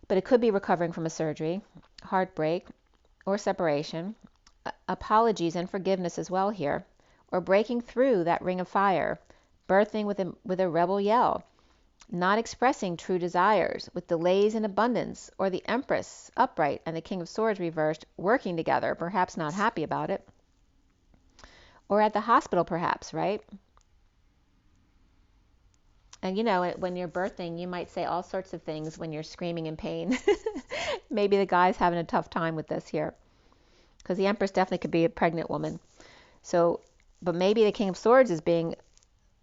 but it could be recovering from a surgery, heartbreak or separation, apologies and forgiveness as well here, or breaking through that ring of fire, birthing with a rebel yell, not expressing true desires, with delays in abundance, or the Empress upright and the King of Swords reversed working together, perhaps not happy about it, or at the hospital perhaps, right? And you know, when you're birthing, you might say all sorts of things when you're screaming in pain. Maybe the guy's having a tough time with this here, because the Empress definitely could be a pregnant woman. So, but maybe the King of Swords is being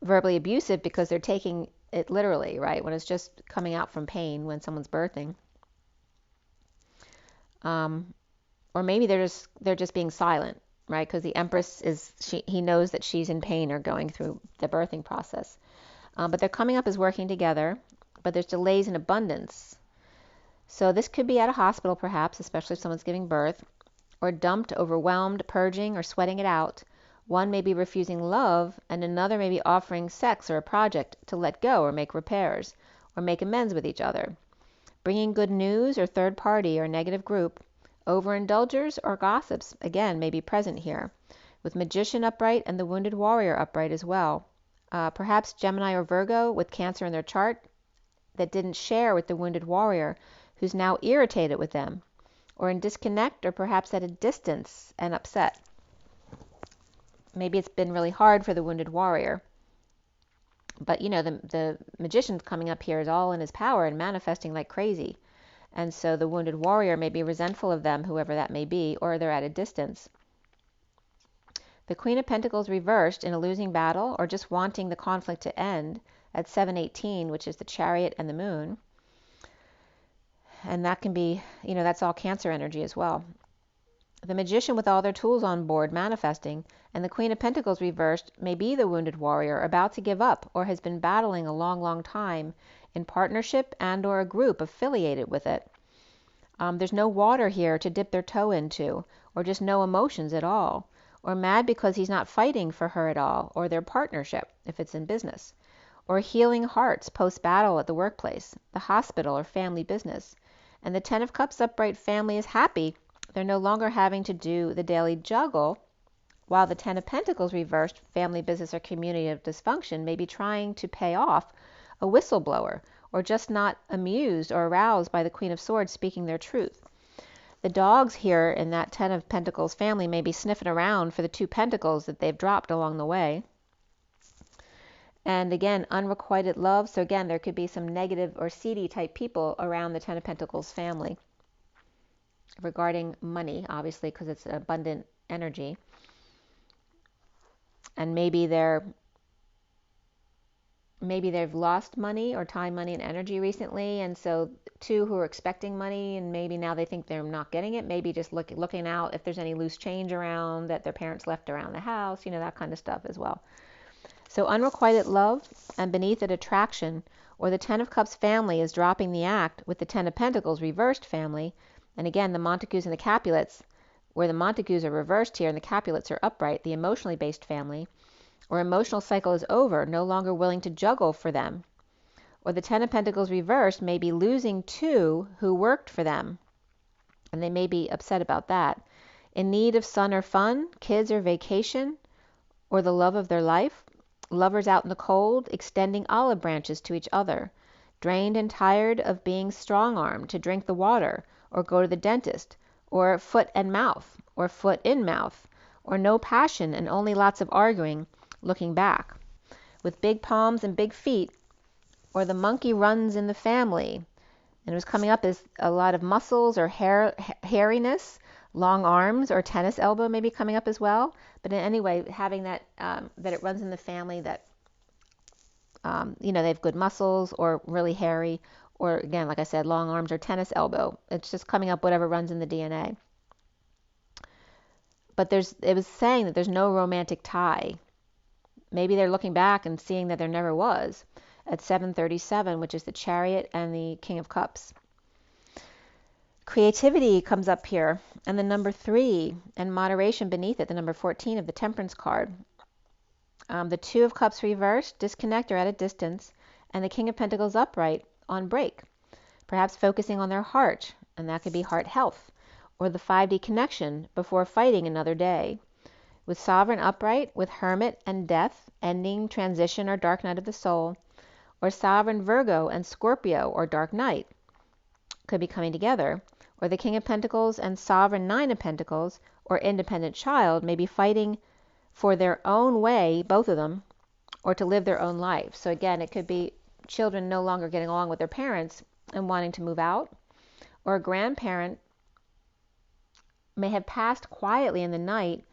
verbally abusive because they're taking it literally, right? When it's just coming out from pain when someone's birthing. Or maybe they're just being silent, right? Because the Empress he knows that she's in pain or going through the birthing process. But they're coming up as working together, but there's delays in abundance. So this could be at a hospital perhaps, especially if someone's giving birth, or dumped, overwhelmed, purging, or sweating it out. One may be refusing love, and another may be offering sex or a project to let go or make repairs, or make amends with each other. Bringing good news or third party or negative group. Overindulgers or gossips, again, may be present here, with Magician upright and the Wounded Warrior upright as well. Perhaps Gemini or Virgo with Cancer in their chart that didn't share with the Wounded Warrior, who's now irritated with them, or in disconnect, or perhaps at a distance and upset. Maybe it's been really hard for the Wounded Warrior. But, the Magician's coming up here is all in his power and manifesting like crazy. And so the Wounded Warrior may be resentful of them, whoever that may be, or they're at a distance. The Queen of Pentacles reversed in a losing battle, or just wanting the conflict to end at 718, which is the Chariot and the Moon. And that can be, that's all Cancer energy as well. The Magician with all their tools on board manifesting, and the Queen of Pentacles reversed may be the Wounded Warrior about to give up, or has been battling a long, long time in partnership and or a group affiliated with it. There's no water here to dip their toe into, or just no emotions at all, or mad because he's not fighting for her at all, or their partnership, if it's in business, or healing hearts post-battle at the workplace, the hospital, or family business. And the Ten of Cups upright family is happy. They're no longer having to do the daily juggle, while the Ten of Pentacles reversed, family, business, or community of dysfunction, may be trying to pay off a whistleblower, or just not amused or aroused by the Queen of Swords speaking their truth. The dogs here in that Ten of Pentacles family may be sniffing around for the two pentacles that they've dropped along the way. And again, unrequited love. So again, there could be some negative or seedy type people around the Ten of Pentacles family regarding money, obviously, because it's an abundant energy. And maybe they've lost money or time, money, and energy recently, and so two who are expecting money, and maybe now they think they're not getting it, maybe just looking out if there's any loose change around that their parents left around the house, that kind of stuff as well. So unrequited love, and beneath it attraction, or the Ten of Cups family is dropping the act with the Ten of Pentacles reversed family, and again the Montagues and the Capulets, where the Montagues are reversed here and the Capulets are upright, the emotionally based family, or emotional cycle is over, no longer willing to juggle for them. Or the Ten of Pentacles reversed may be losing two who worked for them, and they may be upset about that. In need of sun or fun, kids or vacation, or the love of their life. Lovers out in the cold, extending olive branches to each other. Drained and tired of being strong-armed to drink the water, or go to the dentist, or foot and mouth, or foot in mouth, or no passion and only lots of arguing, looking back, with big palms and big feet, or the monkey runs in the family, and it was coming up as a lot of muscles or hairiness, long arms, or tennis elbow may be coming up as well. But anyway, having that that it runs in the family, that they have good muscles or really hairy, or again, like I said, long arms or tennis elbow. It's just coming up whatever runs in the DNA. But it was saying that there's no romantic tie. Maybe they're looking back and seeing that there never was at 737, which is the Chariot and the King of Cups. Creativity comes up here, and the number 3, and moderation beneath it, the number 14 of the Temperance card. The Two of Cups reversed, disconnect or at a distance, and the King of Pentacles upright on break, perhaps focusing on their heart, and that could be heart health, or the 5D connection before fighting another day. With Sovereign upright, with Hermit and Death, ending, transition, or dark night of the soul, or Sovereign Virgo and Scorpio, or dark night, could be coming together, or the King of Pentacles and Sovereign Nine of Pentacles, or independent child, may be fighting for their own way, both of them, or to live their own life. So again, it could be children no longer getting along with their parents and wanting to move out, or a grandparent may have passed quietly in the night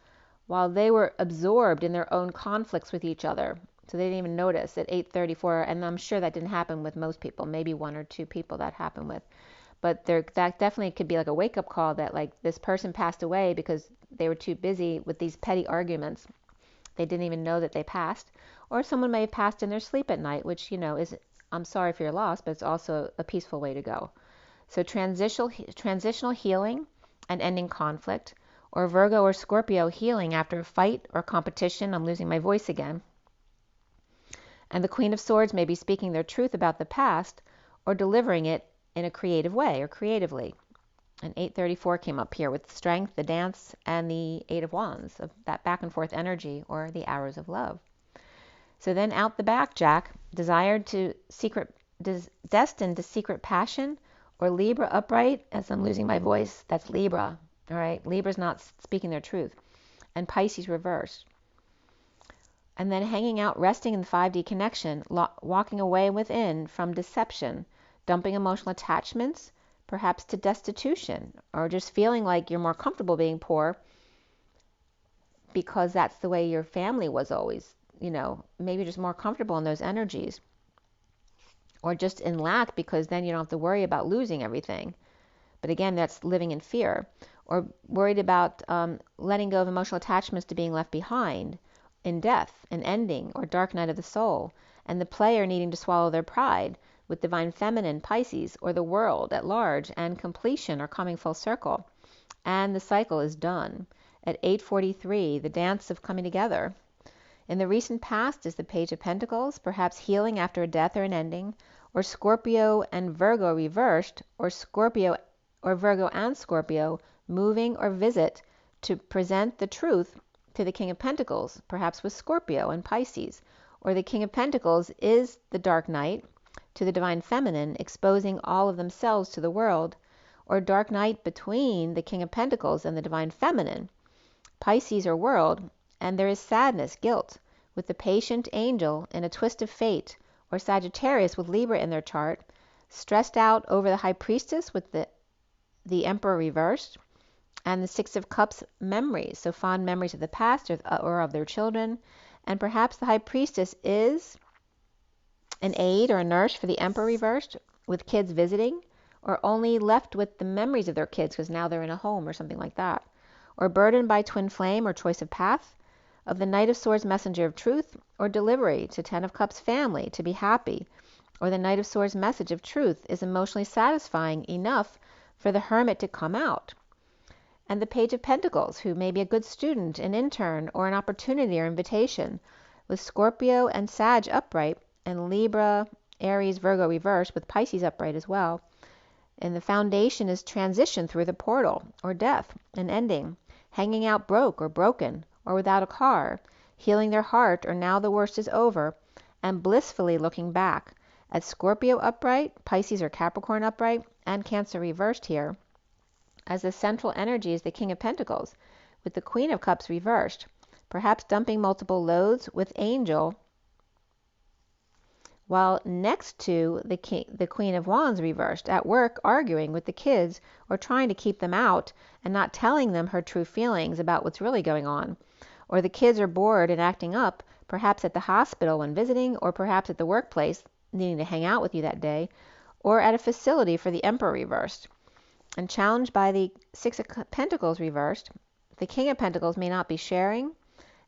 while they were absorbed in their own conflicts with each other, So they didn't even notice at 8:34, and I'm sure that didn't happen with most people, maybe one or two people that happened with. But that definitely could be like a wake-up call that like this person passed away because they were too busy with these petty arguments. They didn't even know that they passed. Or someone may have passed in their sleep at night, which, is, I'm sorry for your loss, but it's also a peaceful way to go. So transitional healing and ending conflict, or Virgo or Scorpio healing after a fight or competition. I'm losing my voice again. And the Queen of Swords may be speaking their truth about the past or delivering it in a creative way or creatively. And 8:34 came up here with strength, the dance, and the Eight of Wands, of that back and forth energy, or the arrows of love. So then out the back, Jack, destined to secret passion, or Libra upright, as I'm losing my voice, that's Libra. All right, Libra's not speaking their truth. And Pisces reversed. And then hanging out, resting in the 5D connection, walking away within from deception, dumping emotional attachments, perhaps to destitution, or just feeling like you're more comfortable being poor because that's the way your family was always, maybe just more comfortable in those energies, or just in lack because then you don't have to worry about losing everything. But again, that's living in fear, or worried about letting go of emotional attachments to being left behind in death, an ending, or dark night of the soul, and the player needing to swallow their pride with divine feminine, Pisces, or the world at large, and completion or coming full circle. And the cycle is done. At 8:43, the dance of coming together. In the recent past is the Page of Pentacles, perhaps healing after a death or an ending, or Scorpio and Virgo reversed, or Scorpio or Virgo and Scorpio moving or visit to present the truth to the King of Pentacles, perhaps with Scorpio and Pisces, or the King of Pentacles is the dark night to the divine feminine, exposing all of themselves to the world, or dark night between the King of Pentacles and the divine feminine, Pisces or world, and there is sadness, guilt, with the patient angel in a twist of fate, or Sagittarius with Libra in their chart, stressed out over the High Priestess with the Emperor reversed, and the Six of Cups memories, so fond memories of the past or of their children, and perhaps the High Priestess is an aide or a nurse for the Emperor reversed, with kids visiting, or only left with the memories of their kids because now they're in a home or something like that, or burdened by twin flame or choice of path, of the Knight of Swords messenger of truth, or delivery to Ten of Cups family to be happy, or the Knight of Swords message of truth is emotionally satisfying enough for the Hermit to come out. And the Page of Pentacles, who may be a good student, an intern, or an opportunity or invitation, with Scorpio and Sag upright, and Libra, Aries, Virgo reversed, with Pisces upright as well. And the foundation is transition through the portal, or death, an ending, hanging out broke or broken, or without a car, healing their heart, or now the worst is over, and blissfully looking back at Scorpio upright, Pisces or Capricorn upright, and Cancer reversed here. As the central energy is the King of Pentacles, with the Queen of Cups reversed, perhaps dumping multiple loads with Angel, while next to the Queen of Wands reversed, at work arguing with the kids or trying to keep them out and not telling them her true feelings about what's really going on. Or the kids are bored and acting up, perhaps at the hospital when visiting, or perhaps at the workplace needing to hang out with you that day, or at a facility for the Emperor reversed. And challenged by the Six of Pentacles reversed, the King of Pentacles may not be sharing,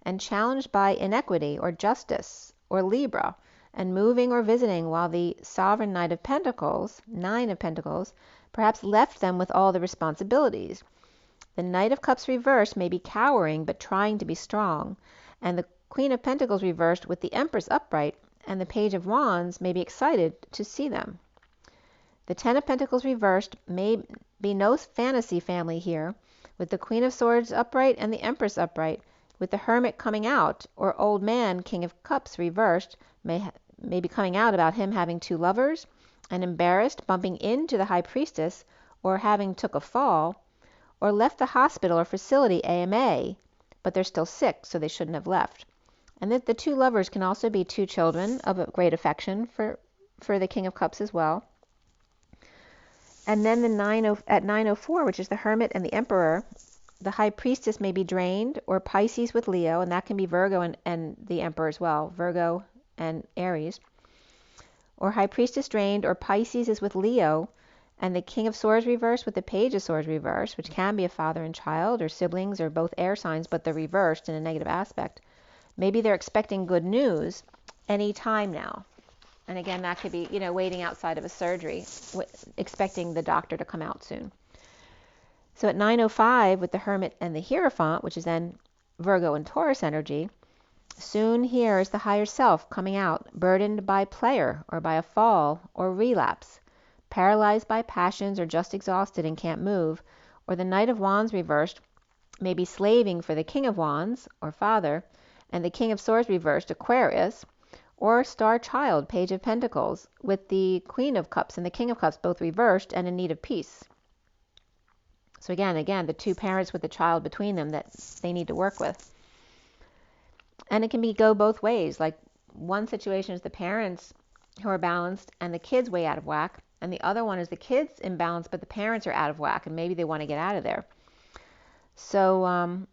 and challenged by inequity or justice or Libra, and moving or visiting while the Sovereign Knight of Pentacles, Nine of Pentacles, perhaps left them with all the responsibilities. The Knight of Cups reversed may be cowering but trying to be strong, and the Queen of Pentacles reversed with the Empress upright, and the Page of Wands may be excited to see them. The Ten of Pentacles reversed may be no fantasy family here, with the Queen of Swords upright and the Empress upright, with the Hermit coming out, or Old Man, King of Cups reversed, may be coming out about him having two lovers, and embarrassed, bumping into the High Priestess, or having took a fall, or left the hospital or facility AMA, but they're still sick, so they shouldn't have left. And that the two lovers can also be two children of great affection for the King of Cups as well. And then at 9:04, which is the Hermit and the Emperor, The High Priestess may be drained, or Pisces with Leo, and that can be Virgo and the Emperor as well, Virgo and Aries. Or High Priestess drained, or Pisces is with Leo, and the King of Swords reversed with the Page of Swords reversed, which can be a father and child, or siblings, or both air signs, but they're reversed in a negative aspect. Maybe they're expecting good news any time now. And again, that could be, waiting outside of a surgery, expecting the doctor to come out soon. So at 9:05 with the Hermit and the Hierophant, which is then Virgo and Taurus energy, soon here is the higher self coming out, burdened by pleasure or by a fall or relapse, paralyzed by passions or just exhausted and can't move, or the Knight of Wands reversed may be slaving for the King of Wands or Father, and the King of Swords reversed, Aquarius, or Star Child, Page of Pentacles, with the Queen of Cups and the King of Cups both reversed and in need of peace. So again, the two parents with the child between them that they need to work with. And it can go both ways. Like one situation is the parents who are balanced and the kids way out of whack. And the other one is the kids imbalanced, but the parents are out of whack and maybe they want to get out of there. So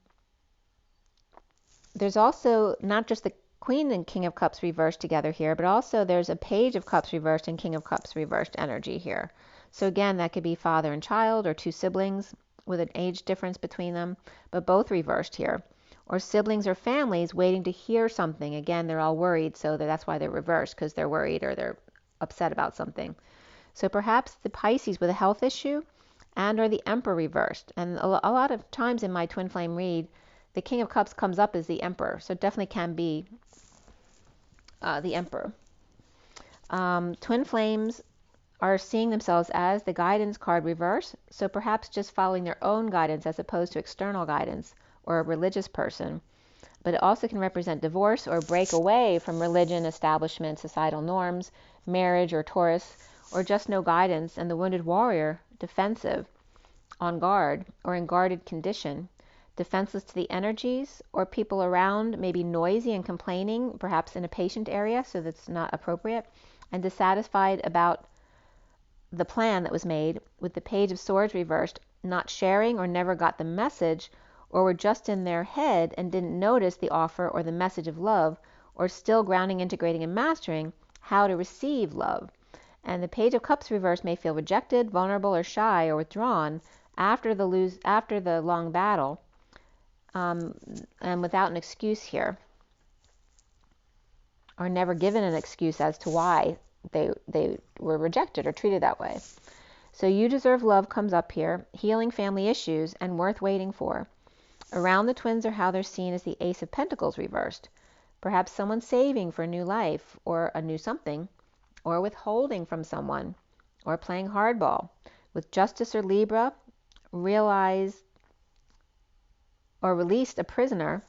there's also not just the Queen and King of Cups reversed together here, but also there's a Page of Cups reversed and King of Cups reversed energy here. So again, that could be father and child or two siblings with an age difference between them, but both reversed here. Or siblings or families waiting to hear something. Again, they're all worried, so that's why they're reversed, because they're worried or they're upset about something. So perhaps the Pisces with a health issue and or the Emperor reversed. And a lot of times in my twin flame read, the King of Cups comes up as the Emperor. So it definitely can be the Emperor. Twin flames are seeing themselves as the guidance card reverse, so perhaps just following their own guidance as opposed to external guidance or a religious person. But it also can represent divorce or break away from religion, establishment, societal norms, marriage or Taurus, or just no guidance, and the wounded warrior, defensive, on guard, or in guarded condition, defenseless to the energies, or people around may be noisy and complaining, perhaps in a patient area, so that's not appropriate, and dissatisfied about the plan that was made, with the Page of Swords reversed, not sharing or never got the message, or were just in their head and didn't notice the offer or the message of love, or still grounding, integrating, and mastering how to receive love. And the Page of Cups reversed may feel rejected, vulnerable, or shy, or withdrawn after the long battle, and without an excuse here, or never given an excuse as to why they were rejected or treated that way. So you deserve love comes up here, healing family issues, and worth waiting for. Around the twins are how they're seen as the Ace of Pentacles reversed. Perhaps someone saving for a new life or a new something, or withholding from someone, or playing hardball. With Justice or Libra, realized or released a prisoner.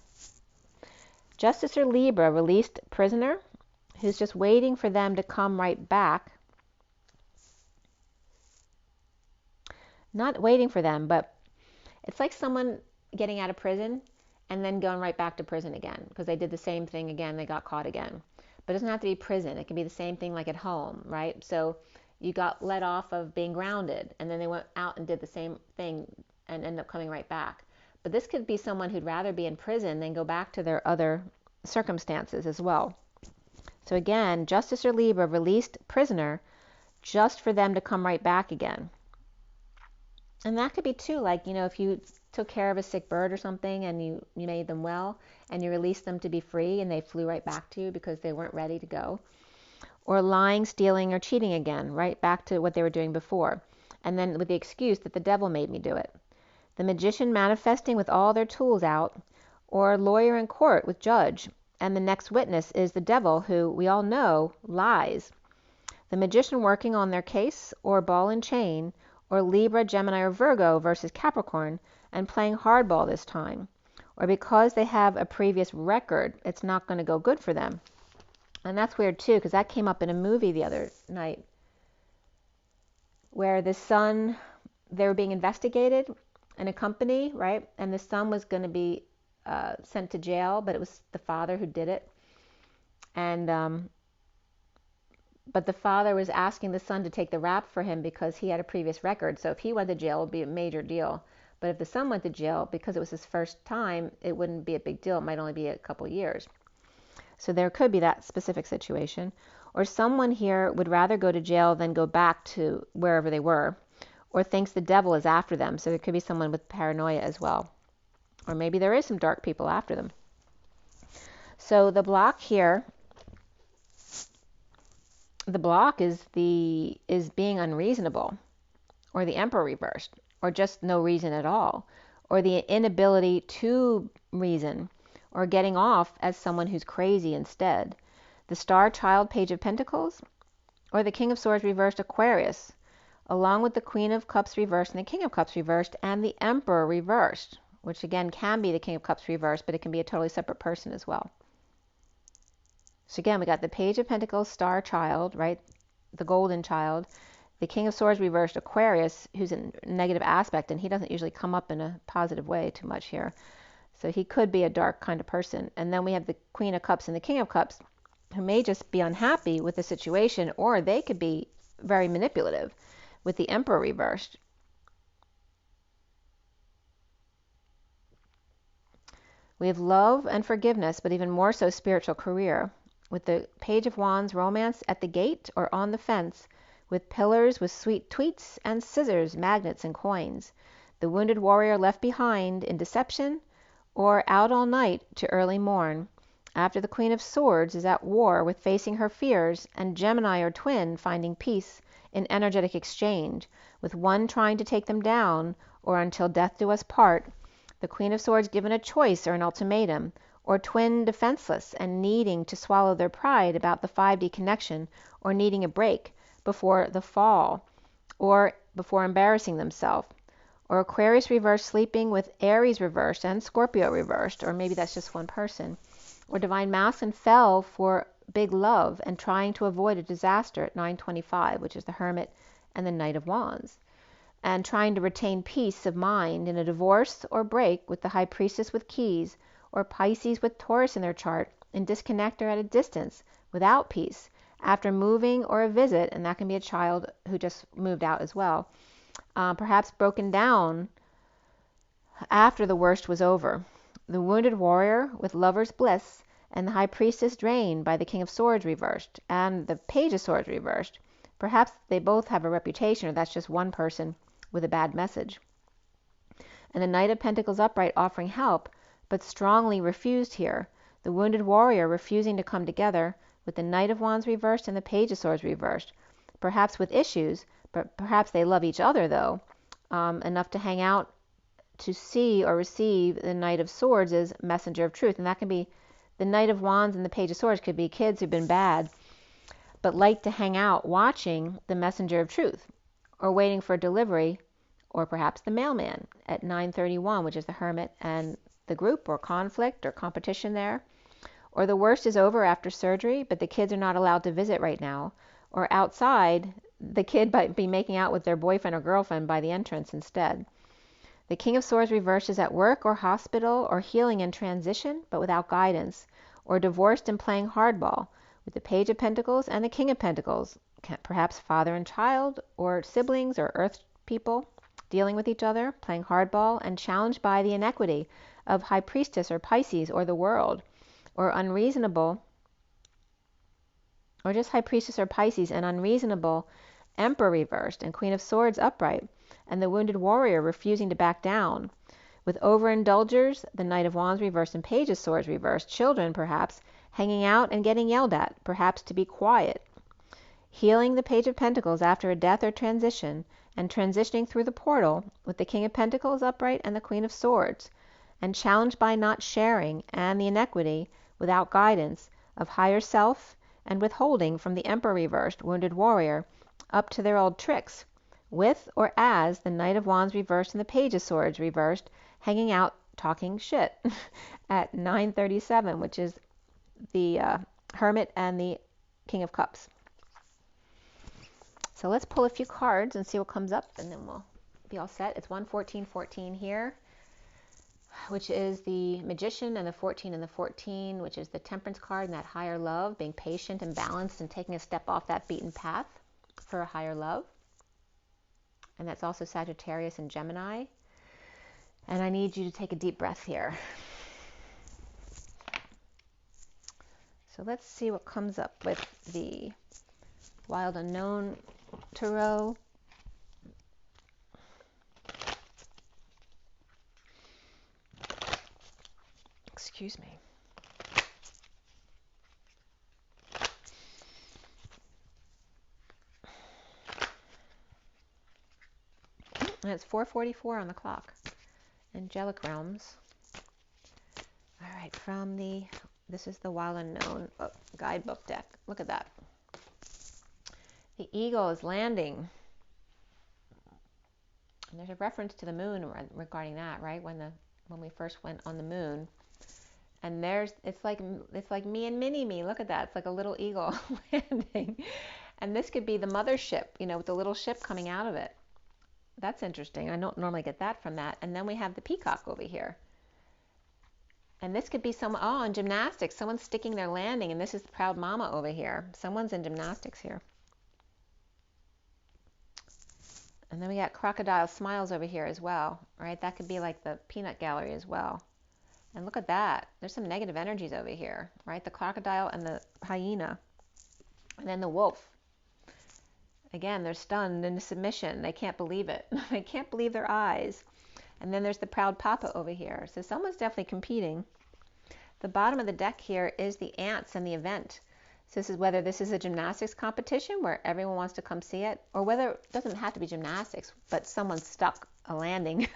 Justice or Libra released prisoner who's just waiting for them to come right back. Not waiting for them, but it's like someone getting out of prison and then going right back to prison again because they did the same thing again, they got caught again. But it doesn't have to be prison. It can be the same thing like at home, right? So you got let off of being grounded and then they went out and did the same thing and ended up coming right back. But this could be someone who'd rather be in prison than go back to their other circumstances as well. So again, Justice or Libra released prisoner just for them to come right back again. And that could be too, like, if you took care of a sick bird or something and you made them well and you released them to be free and they flew right back to you because they weren't ready to go. Or lying, stealing, or cheating again, right back to what they were doing before. And then with the excuse that the devil made me do it. The magician manifesting with all their tools out, or lawyer in court with judge. And the next witness is the devil, who we all know lies. The magician working on their case, or ball and chain, or Libra, Gemini, or Virgo versus Capricorn, and playing hardball this time. Or because they have a previous record, it's not going to go good for them. And that's weird too, because that came up in a movie the other night, where the son, they were being investigated in a company, right? And the son was going to be sent to jail, but it was the father who did it. And but the father was asking the son to take the rap for him because he had a previous record. So if he went to jail, it would be a major deal. But if the son went to jail, because it was his first time, it wouldn't be a big deal. It might only be a couple years. So there could be that specific situation. Or someone here would rather go to jail than go back to wherever they were, or thinks the devil is after them. So there could be someone with paranoia as well. Or maybe there is some dark people after them. So the block here, the block is being unreasonable, or the Emperor reversed, or just no reason at all, or the inability to reason, or getting off as someone who's crazy instead. The Star Child Page of Pentacles, or the King of Swords reversed Aquarius, along with the Queen of Cups reversed and the King of Cups reversed and the Emperor reversed, which again can be the King of Cups reversed, but it can be a totally separate person as well. So again, we got the Page of Pentacles, Star Child, right? The Golden Child. The King of Swords reversed Aquarius, who's in negative aspect, and he doesn't usually come up in a positive way too much here. So he could be a dark kind of person. And then we have the Queen of Cups and the King of Cups, who may just be unhappy with the situation, or they could be very manipulative with the Emperor reversed. We have love and forgiveness, but even more so spiritual career, with the Page of Wands, romance at the gate or on the fence, with pillars with sweet tweets and scissors, magnets and coins. The wounded warrior left behind in deception, or out all night to early morn, after the Queen of Swords is at war with facing her fears, and Gemini or twin finding peace in energetic exchange, with one trying to take them down, or until death do us part. The Queen of Swords given a choice or an ultimatum, or twin defenseless and needing to swallow their pride about the 5D connection, or needing a break before the fall, or before embarrassing themselves. Or Aquarius reversed sleeping with Aries reversed and Scorpio reversed, or maybe that's just one person. Or Divine Masculine fell for big love and trying to avoid a disaster at 925, which is the Hermit and the Knight of Wands, and trying to retain peace of mind in a divorce or break with the High Priestess with keys, or Pisces with Taurus in their chart, in disconnect or at a distance without peace after moving or a visit, and that can be a child who just moved out as well. Perhaps broken down after the worst was over. The wounded warrior with lover's bliss, and the High Priestess drained by the King of Swords reversed and the Page of Swords reversed. Perhaps they both have a reputation, or that's just one person with a bad message. And the Knight of Pentacles upright offering help, but strongly refused here. The wounded warrior refusing to come together, with the Knight of Wands reversed and the Page of Swords reversed. Perhaps with issues, but perhaps they love each other though, enough to hang out to see or receive the Knight of Swords as messenger of truth. And that can be the Knight of Wands, and the Page of Swords could be kids who've been bad, but like to hang out watching the messenger of truth, or waiting for delivery, or perhaps the mailman at 931, which is the Hermit and the group, or conflict or competition there. Or the worst is over after surgery, but the kids are not allowed to visit right now. Or outside, the kid might be making out with their boyfriend or girlfriend by the entrance instead. The King of Swords reversed is at work or hospital, or healing in transition, but without guidance, or divorced and playing hardball, with the Page of Pentacles and the King of Pentacles, perhaps father and child, or siblings, or earth people dealing with each other, playing hardball, and challenged by the inequity of High Priestess or Pisces or the world, or unreasonable, or just High Priestess or Pisces and unreasonable Emperor reversed and Queen of Swords upright, and the wounded warrior refusing to back down, with overindulgers, the Knight of Wands reversed and Page of Swords reversed, children perhaps hanging out and getting yelled at, perhaps to be quiet, healing the Page of Pentacles after a death or transition, and transitioning through the portal with the King of Pentacles upright and the Queen of Swords, and challenged by not sharing and the inequity without guidance of higher self, and withholding from the Emperor reversed, wounded warrior, up to their old tricks, with or as the Knight of Wands reversed and the Page of Swords reversed, hanging out talking shit at 937, which is the Hermit and the King of Cups. So let's pull a few cards and see what comes up, and then we'll be all set. It's 11414 here, which is the Magician, and the 14 and the 14, which is the Temperance card and that higher love, being patient and balanced and taking a step off that beaten path for a higher love. And that's also Sagittarius and Gemini. And I need you to take a deep breath here. So let's see what comes up with the Wild Unknown Tarot. Excuse me. And it's 4:44 on the clock. Angelic Realms. All right, from this is the Wild Unknown guidebook deck. Look at that. The eagle is landing. And there's a reference to the moon regarding that, right? When we first went on the moon. And it's like me and mini me. Look at that. It's like a little eagle landing. And this could be the mothership, with the little ship coming out of it. That's interesting. I don't normally get that from that. And then we have the peacock over here. And this could be in gymnastics. Someone's sticking their landing, and this is the proud mama over here. Someone's in gymnastics here. And then we got crocodile smiles over here as well, right? That could be like the peanut gallery as well. And look at that. There's some negative energies over here, right? The crocodile and the hyena. And then the wolf. Again, they're stunned into submission. They can't believe it. They can't believe their eyes. And then there's the proud papa over here. So someone's definitely competing. The bottom of the deck here is the ants and the event. So this is whether this is a gymnastics competition where everyone wants to come see it, or whether it doesn't have to be gymnastics, but someone's stuck a landing.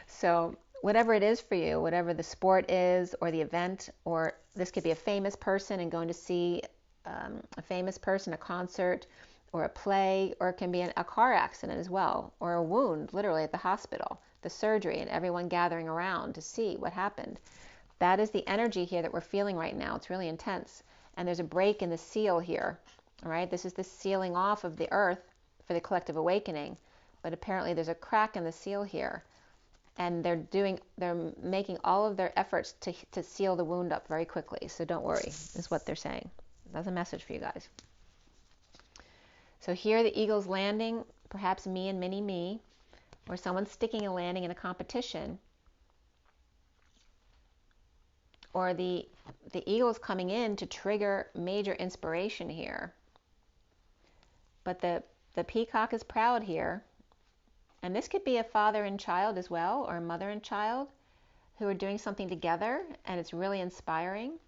So whatever it is for you, whatever the sport is or the event, or this could be a famous person and going to see a famous person, a concert, or a play, or it can be a car accident as well, or a wound, literally at the hospital, the surgery, and everyone gathering around to see what happened. That is the energy here that we're feeling right now. It's really intense. And there's a break in the seal here, all right? This is the sealing off of the earth for the collective awakening. But apparently there's a crack in the seal here. And they're making all of their efforts to seal the wound up very quickly. So don't worry, is what they're saying. That's a message for you guys. So here the eagle's landing, perhaps me and mini me, or someone's sticking a landing in a competition. Or the eagle's coming in to trigger major inspiration here. But the peacock is proud here. And this could be a father and child as well, or a mother and child who are doing something together, and it's really inspiring.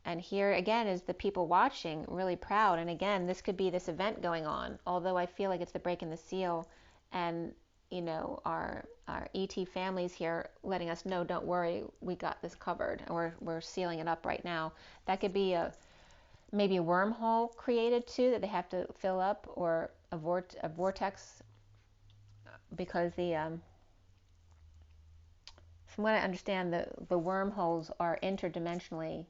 And here again is the people watching, really proud. And again, this could be this event going on, although I feel like it's the break in the seal, and our ET families here letting us know, don't worry, we got this covered, or we're sealing it up right now. That could be maybe a wormhole created too that they have to fill up, or a vortex, because from what I understand, the wormholes are interdimensionally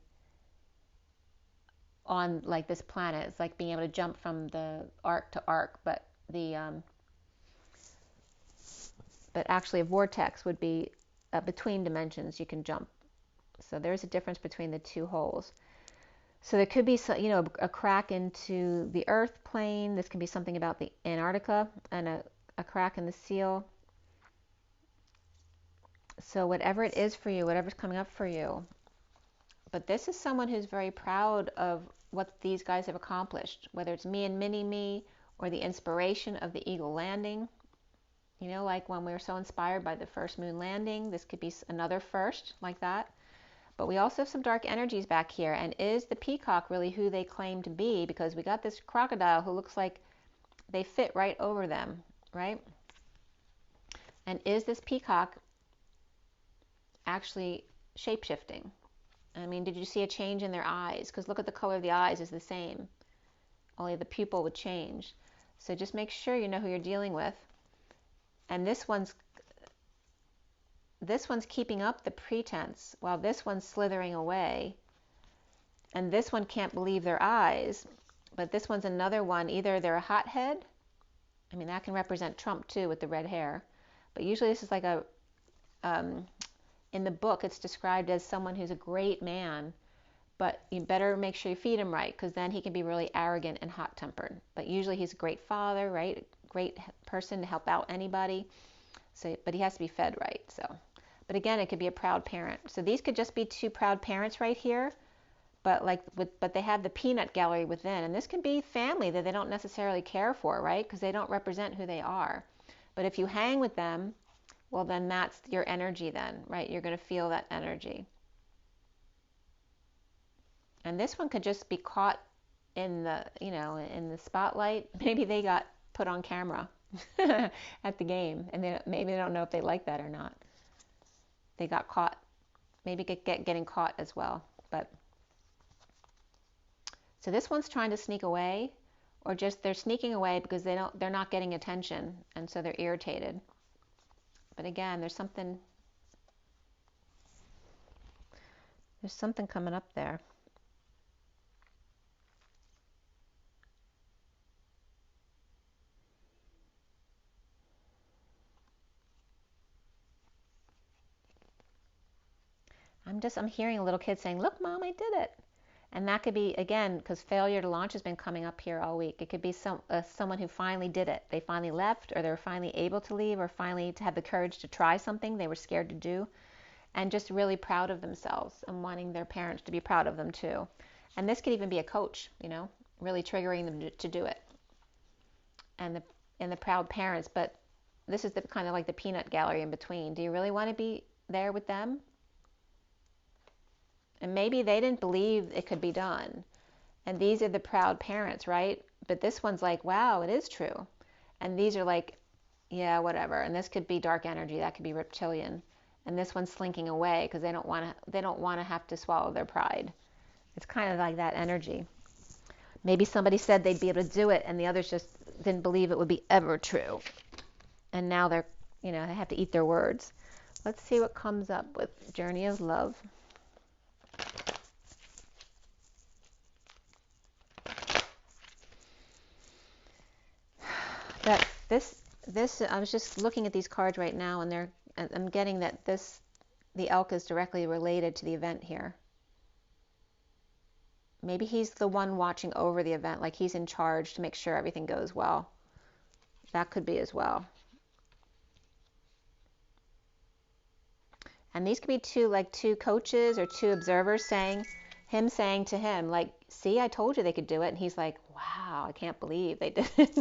on like this planet. It's like being able to jump from the arc to arc, but actually a vortex would be between dimensions. You can jump. So there's a difference between the two holes. So there could be a crack into the earth plane. This could be something about the Antarctica, and a crack in the seal. So whatever it is for you, whatever's coming up for you. But this is someone who's very proud of what these guys have accomplished, whether it's me and mini me, or the inspiration of the eagle landing. Like when we were so inspired by the first moon landing, this could be another first like that. But we also have some dark energies back here. And is the peacock really who they claim to be? Because we got this crocodile who looks like they fit right over them, right? And is this peacock actually shape-shifting? I mean, did you see a change in their eyes? Because look at the color of the eyes is the same. Only the pupil would change. So just make sure you know who you're dealing with. And this one's keeping up the pretense while this one's slithering away. And this one can't believe their eyes. But this one's another one. Either they're a hothead. I mean, that can represent Trump too with the red hair. But usually this is like in the book, it's described as someone who's a great man, but you better make sure you feed him right, because then he can be really arrogant and hot-tempered. But usually he's a great father, right? Great person to help out anybody. So, but he has to be fed right. So, but again, it could be a proud parent. So these could just be two proud parents right here, but but they have the peanut gallery within, and this can be family that they don't necessarily care for, right? Because they don't represent who they are. But if you hang with them, well, then that's your energy then, right? You're going to feel that energy. And this one could just be caught in the, in the spotlight. Maybe they got put on camera at the game, and maybe they don't know if they like that or not. They got caught, maybe getting caught as well. But so this one's trying to sneak away, or just they're sneaking away because they're not getting attention, and so they're irritated. But again, there's something coming up there. I'm hearing a little kid saying, "Look, Mom, I did it." And that could be, again, because failure to launch has been coming up here all week. It could be someone who finally did it. They finally left, or they were finally able to leave, or finally to have the courage to try something they were scared to do, and just really proud of themselves and wanting their parents to be proud of them too. And this could even be a coach, really triggering them to do it. And the proud parents, but this is the kind of like the peanut gallery in between. Do you really want to be there with them? And maybe they didn't believe it could be done. And these are the proud parents, right? But this one's like, wow, it is true. And these are like, yeah, whatever. And this could be dark energy. That could be reptilian. And this one's slinking away because they don't want to have to swallow their pride. It's kind of like that energy. Maybe somebody said they'd be able to do it, and the others just didn't believe it would be ever true. And now they have to eat their words. Let's see what comes up with Journey of Love. That this I was just looking at these cards right now, and I'm getting that the elk is directly related to the event here. Maybe he's the one watching over the event, like he's in charge to make sure everything goes well. That could be as well. And these could be two coaches or two observers saying to him, like, see, I told you they could do it. And he's like, wow, I can't believe they did it.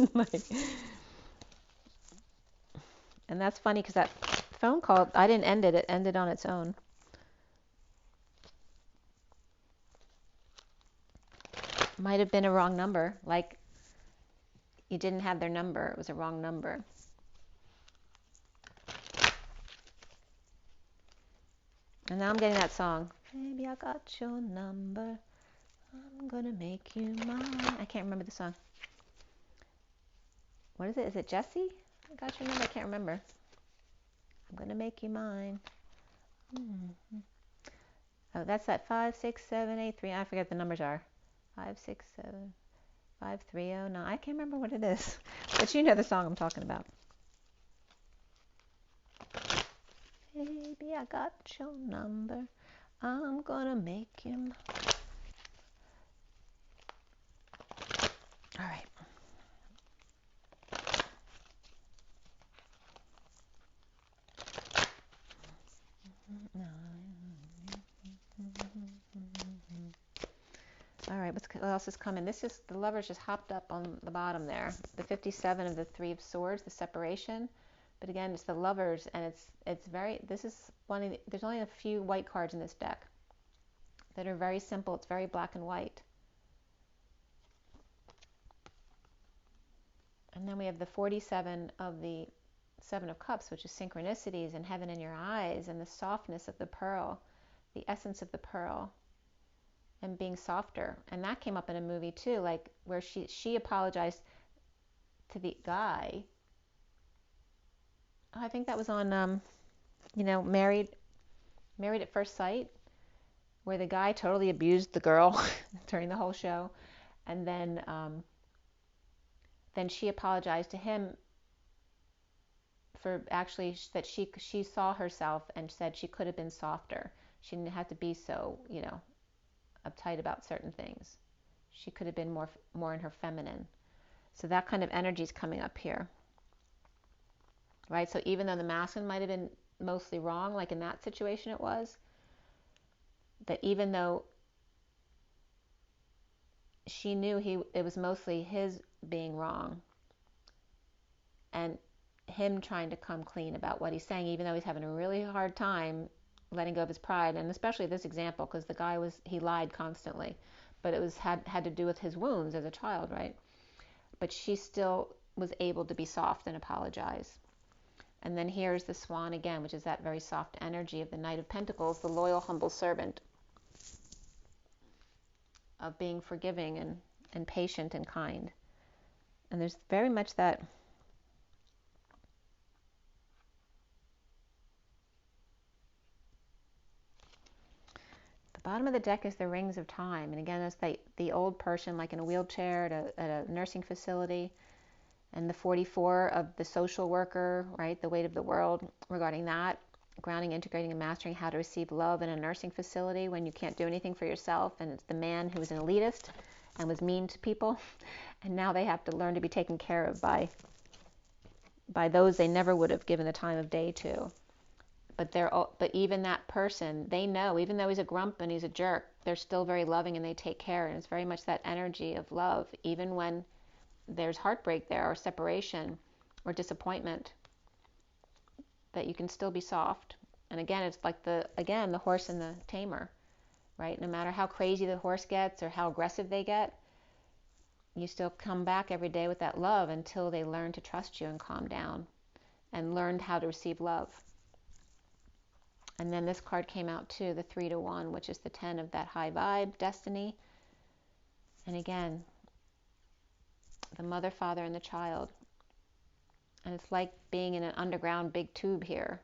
And that's funny because that phone call, I didn't end it. It ended on its own. Might have been a wrong number. Like, you didn't have their number. It was a wrong number. And now I'm getting that song. Baby, I got your number. I'm gonna make you mine. I can't remember the song. What is it? Is it Jesse? I got your number. I can't remember. I'm gonna make you mine. Mm-hmm. Oh, that's that 5, 6, 7, 8, 3. I forget the numbers are. 5, 6, 7, 5, 3, 0, 9. I can't remember what it is. But you know the song I'm talking about. Baby, I got your number. I'm gonna make you mine. All right. All right, what else is coming? The lovers just hopped up on the bottom there. The 57 of the 3 of Swords, the separation. But again, it's the lovers, and there's only a few white cards in this deck that are very simple. It's very black and white. And then we have the 47 of the 7 of Cups, which is synchronicities and heaven in your eyes and the softness of the pearl, the essence of the pearl, and being softer. And that came up in a movie too, like where she apologized to the guy. I think that was on, Married at First Sight, where the guy totally abused the girl during the whole show, and then she apologized to him for actually that she saw herself and said she could have been softer. She didn't have to be so, uptight about certain things. She could have been more in her feminine. So that kind of energy is coming up here. right? So even though the masculine might have been mostly wrong, like in that situation it was, that even though she knew it was mostly his being wrong and him trying to come clean about what he's saying, even though he's having a really hard time letting go of his pride, and especially this example, because the guy he lied constantly, but it was had to do with his wounds as a child, right? But she still was able to be soft and apologize. And then here's the swan again, which is that very soft energy of the Knight of Pentacles, the loyal, humble servant, of being forgiving and patient and kind. And there's very much that the bottom of the deck is the rings of time. And again, it's the old person, like in a wheelchair at a nursing facility, and the 44 of the social worker, right? The weight of the world regarding that, grounding, integrating, and mastering how to receive love in a nursing facility when you can't do anything for yourself. And it's the man who was an elitist and was mean to people, and now they have to learn to be taken care of by those they never would have given the time of day to. But even that person, they know, even though he's a grump and he's a jerk, they're still very loving and they take care. And it's very much that energy of love, even when there's heartbreak there, or separation, or disappointment, that you can still be soft. And again, it's like the horse and the tamer, right? No matter how crazy the horse gets or how aggressive they get, you still come back every day with that love until they learn to trust you and calm down and learned how to receive love. And then this card came out too, the 3 to 1, which is the 10 of that high vibe, destiny. And again, the mother, father, and the child. And it's like being in an underground big tube here.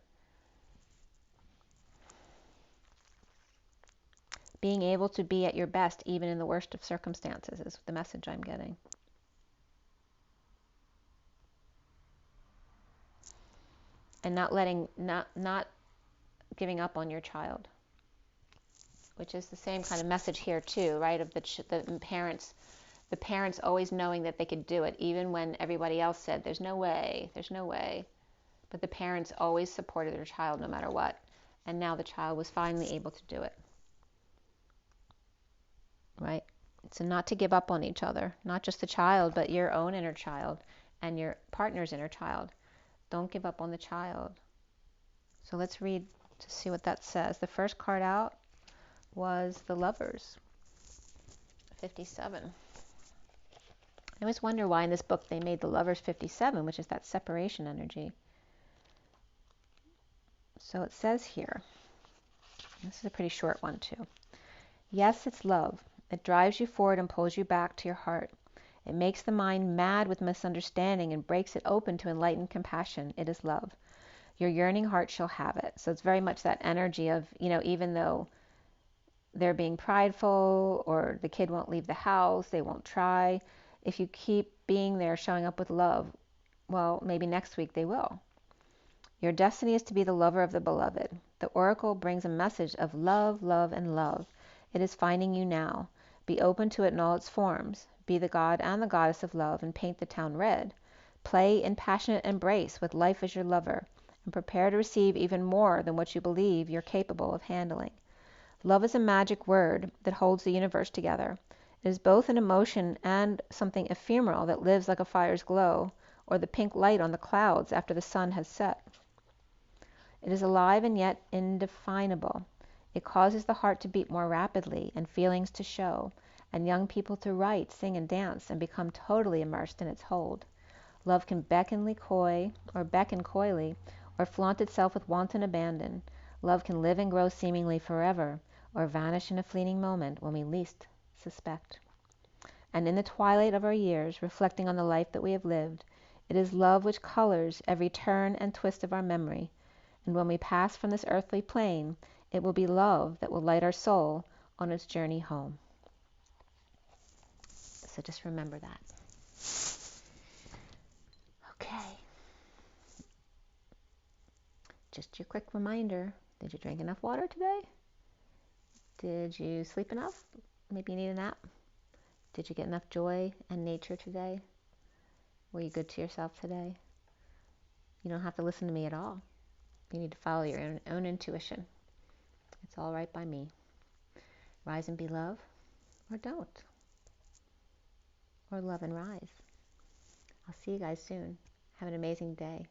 Being able to be at your best even in the worst of circumstances is the message I'm getting. And not giving up on your child, which is the same kind of message here too, right? Of the parents always knowing that they could do it, even when everybody else said, there's no way. But the parents always supported their child no matter what. And now the child was finally able to do it, right? So not to give up on each other, not just the child, but your own inner child and your partner's inner child. Don't give up on the child. So let's read to see what that says. The first card out was the Lovers, 57. I always wonder why in this book they made the Lovers 57, which is that separation energy. So it says here, this is a pretty short one too. Yes, it's love. It drives you forward and pulls you back to your heart. It makes the mind mad with misunderstanding and breaks it open to enlightened compassion. It is love. Your yearning heart shall have it. So it's very much that energy of, even though they're being prideful or the kid won't leave the house, they won't try. If you keep being there, showing up with love, well, maybe next week they will. Your destiny is to be the lover of the beloved. The oracle brings a message of love, love, and love. It is finding you now. Be open to it in all its forms. Be the god and the goddess of love and paint the town red. Play in passionate embrace with life as your lover and prepare to receive even more than what you believe you're capable of handling. Love is a magic word that holds the universe together. It is both an emotion and something ephemeral that lives like a fire's glow or the pink light on the clouds after the sun has set. It is alive and yet indefinable. It causes the heart to beat more rapidly and feelings to show, and young people to write, sing, and dance and become totally immersed in its hold. Love can beckon coyly, or flaunt itself with wanton abandon. Love can live and grow seemingly forever, or vanish in a fleeting moment when we least suspect. And in the twilight of our years, reflecting on the life that we have lived, it is love which colors every turn and twist of our memory. And when we pass from this earthly plane, it will be love that will light our soul on its journey home. So just remember that. Okay. Just your quick reminder. Did you drink enough water today? Did you sleep enough? Maybe you need a nap. Did you get enough joy and nature today? Were you good to yourself today? You don't have to listen to me at all. You need to follow your own intuition. It's all right by me. Rise and be love, or don't. Or love and rise. I'll see you guys soon. Have an amazing day.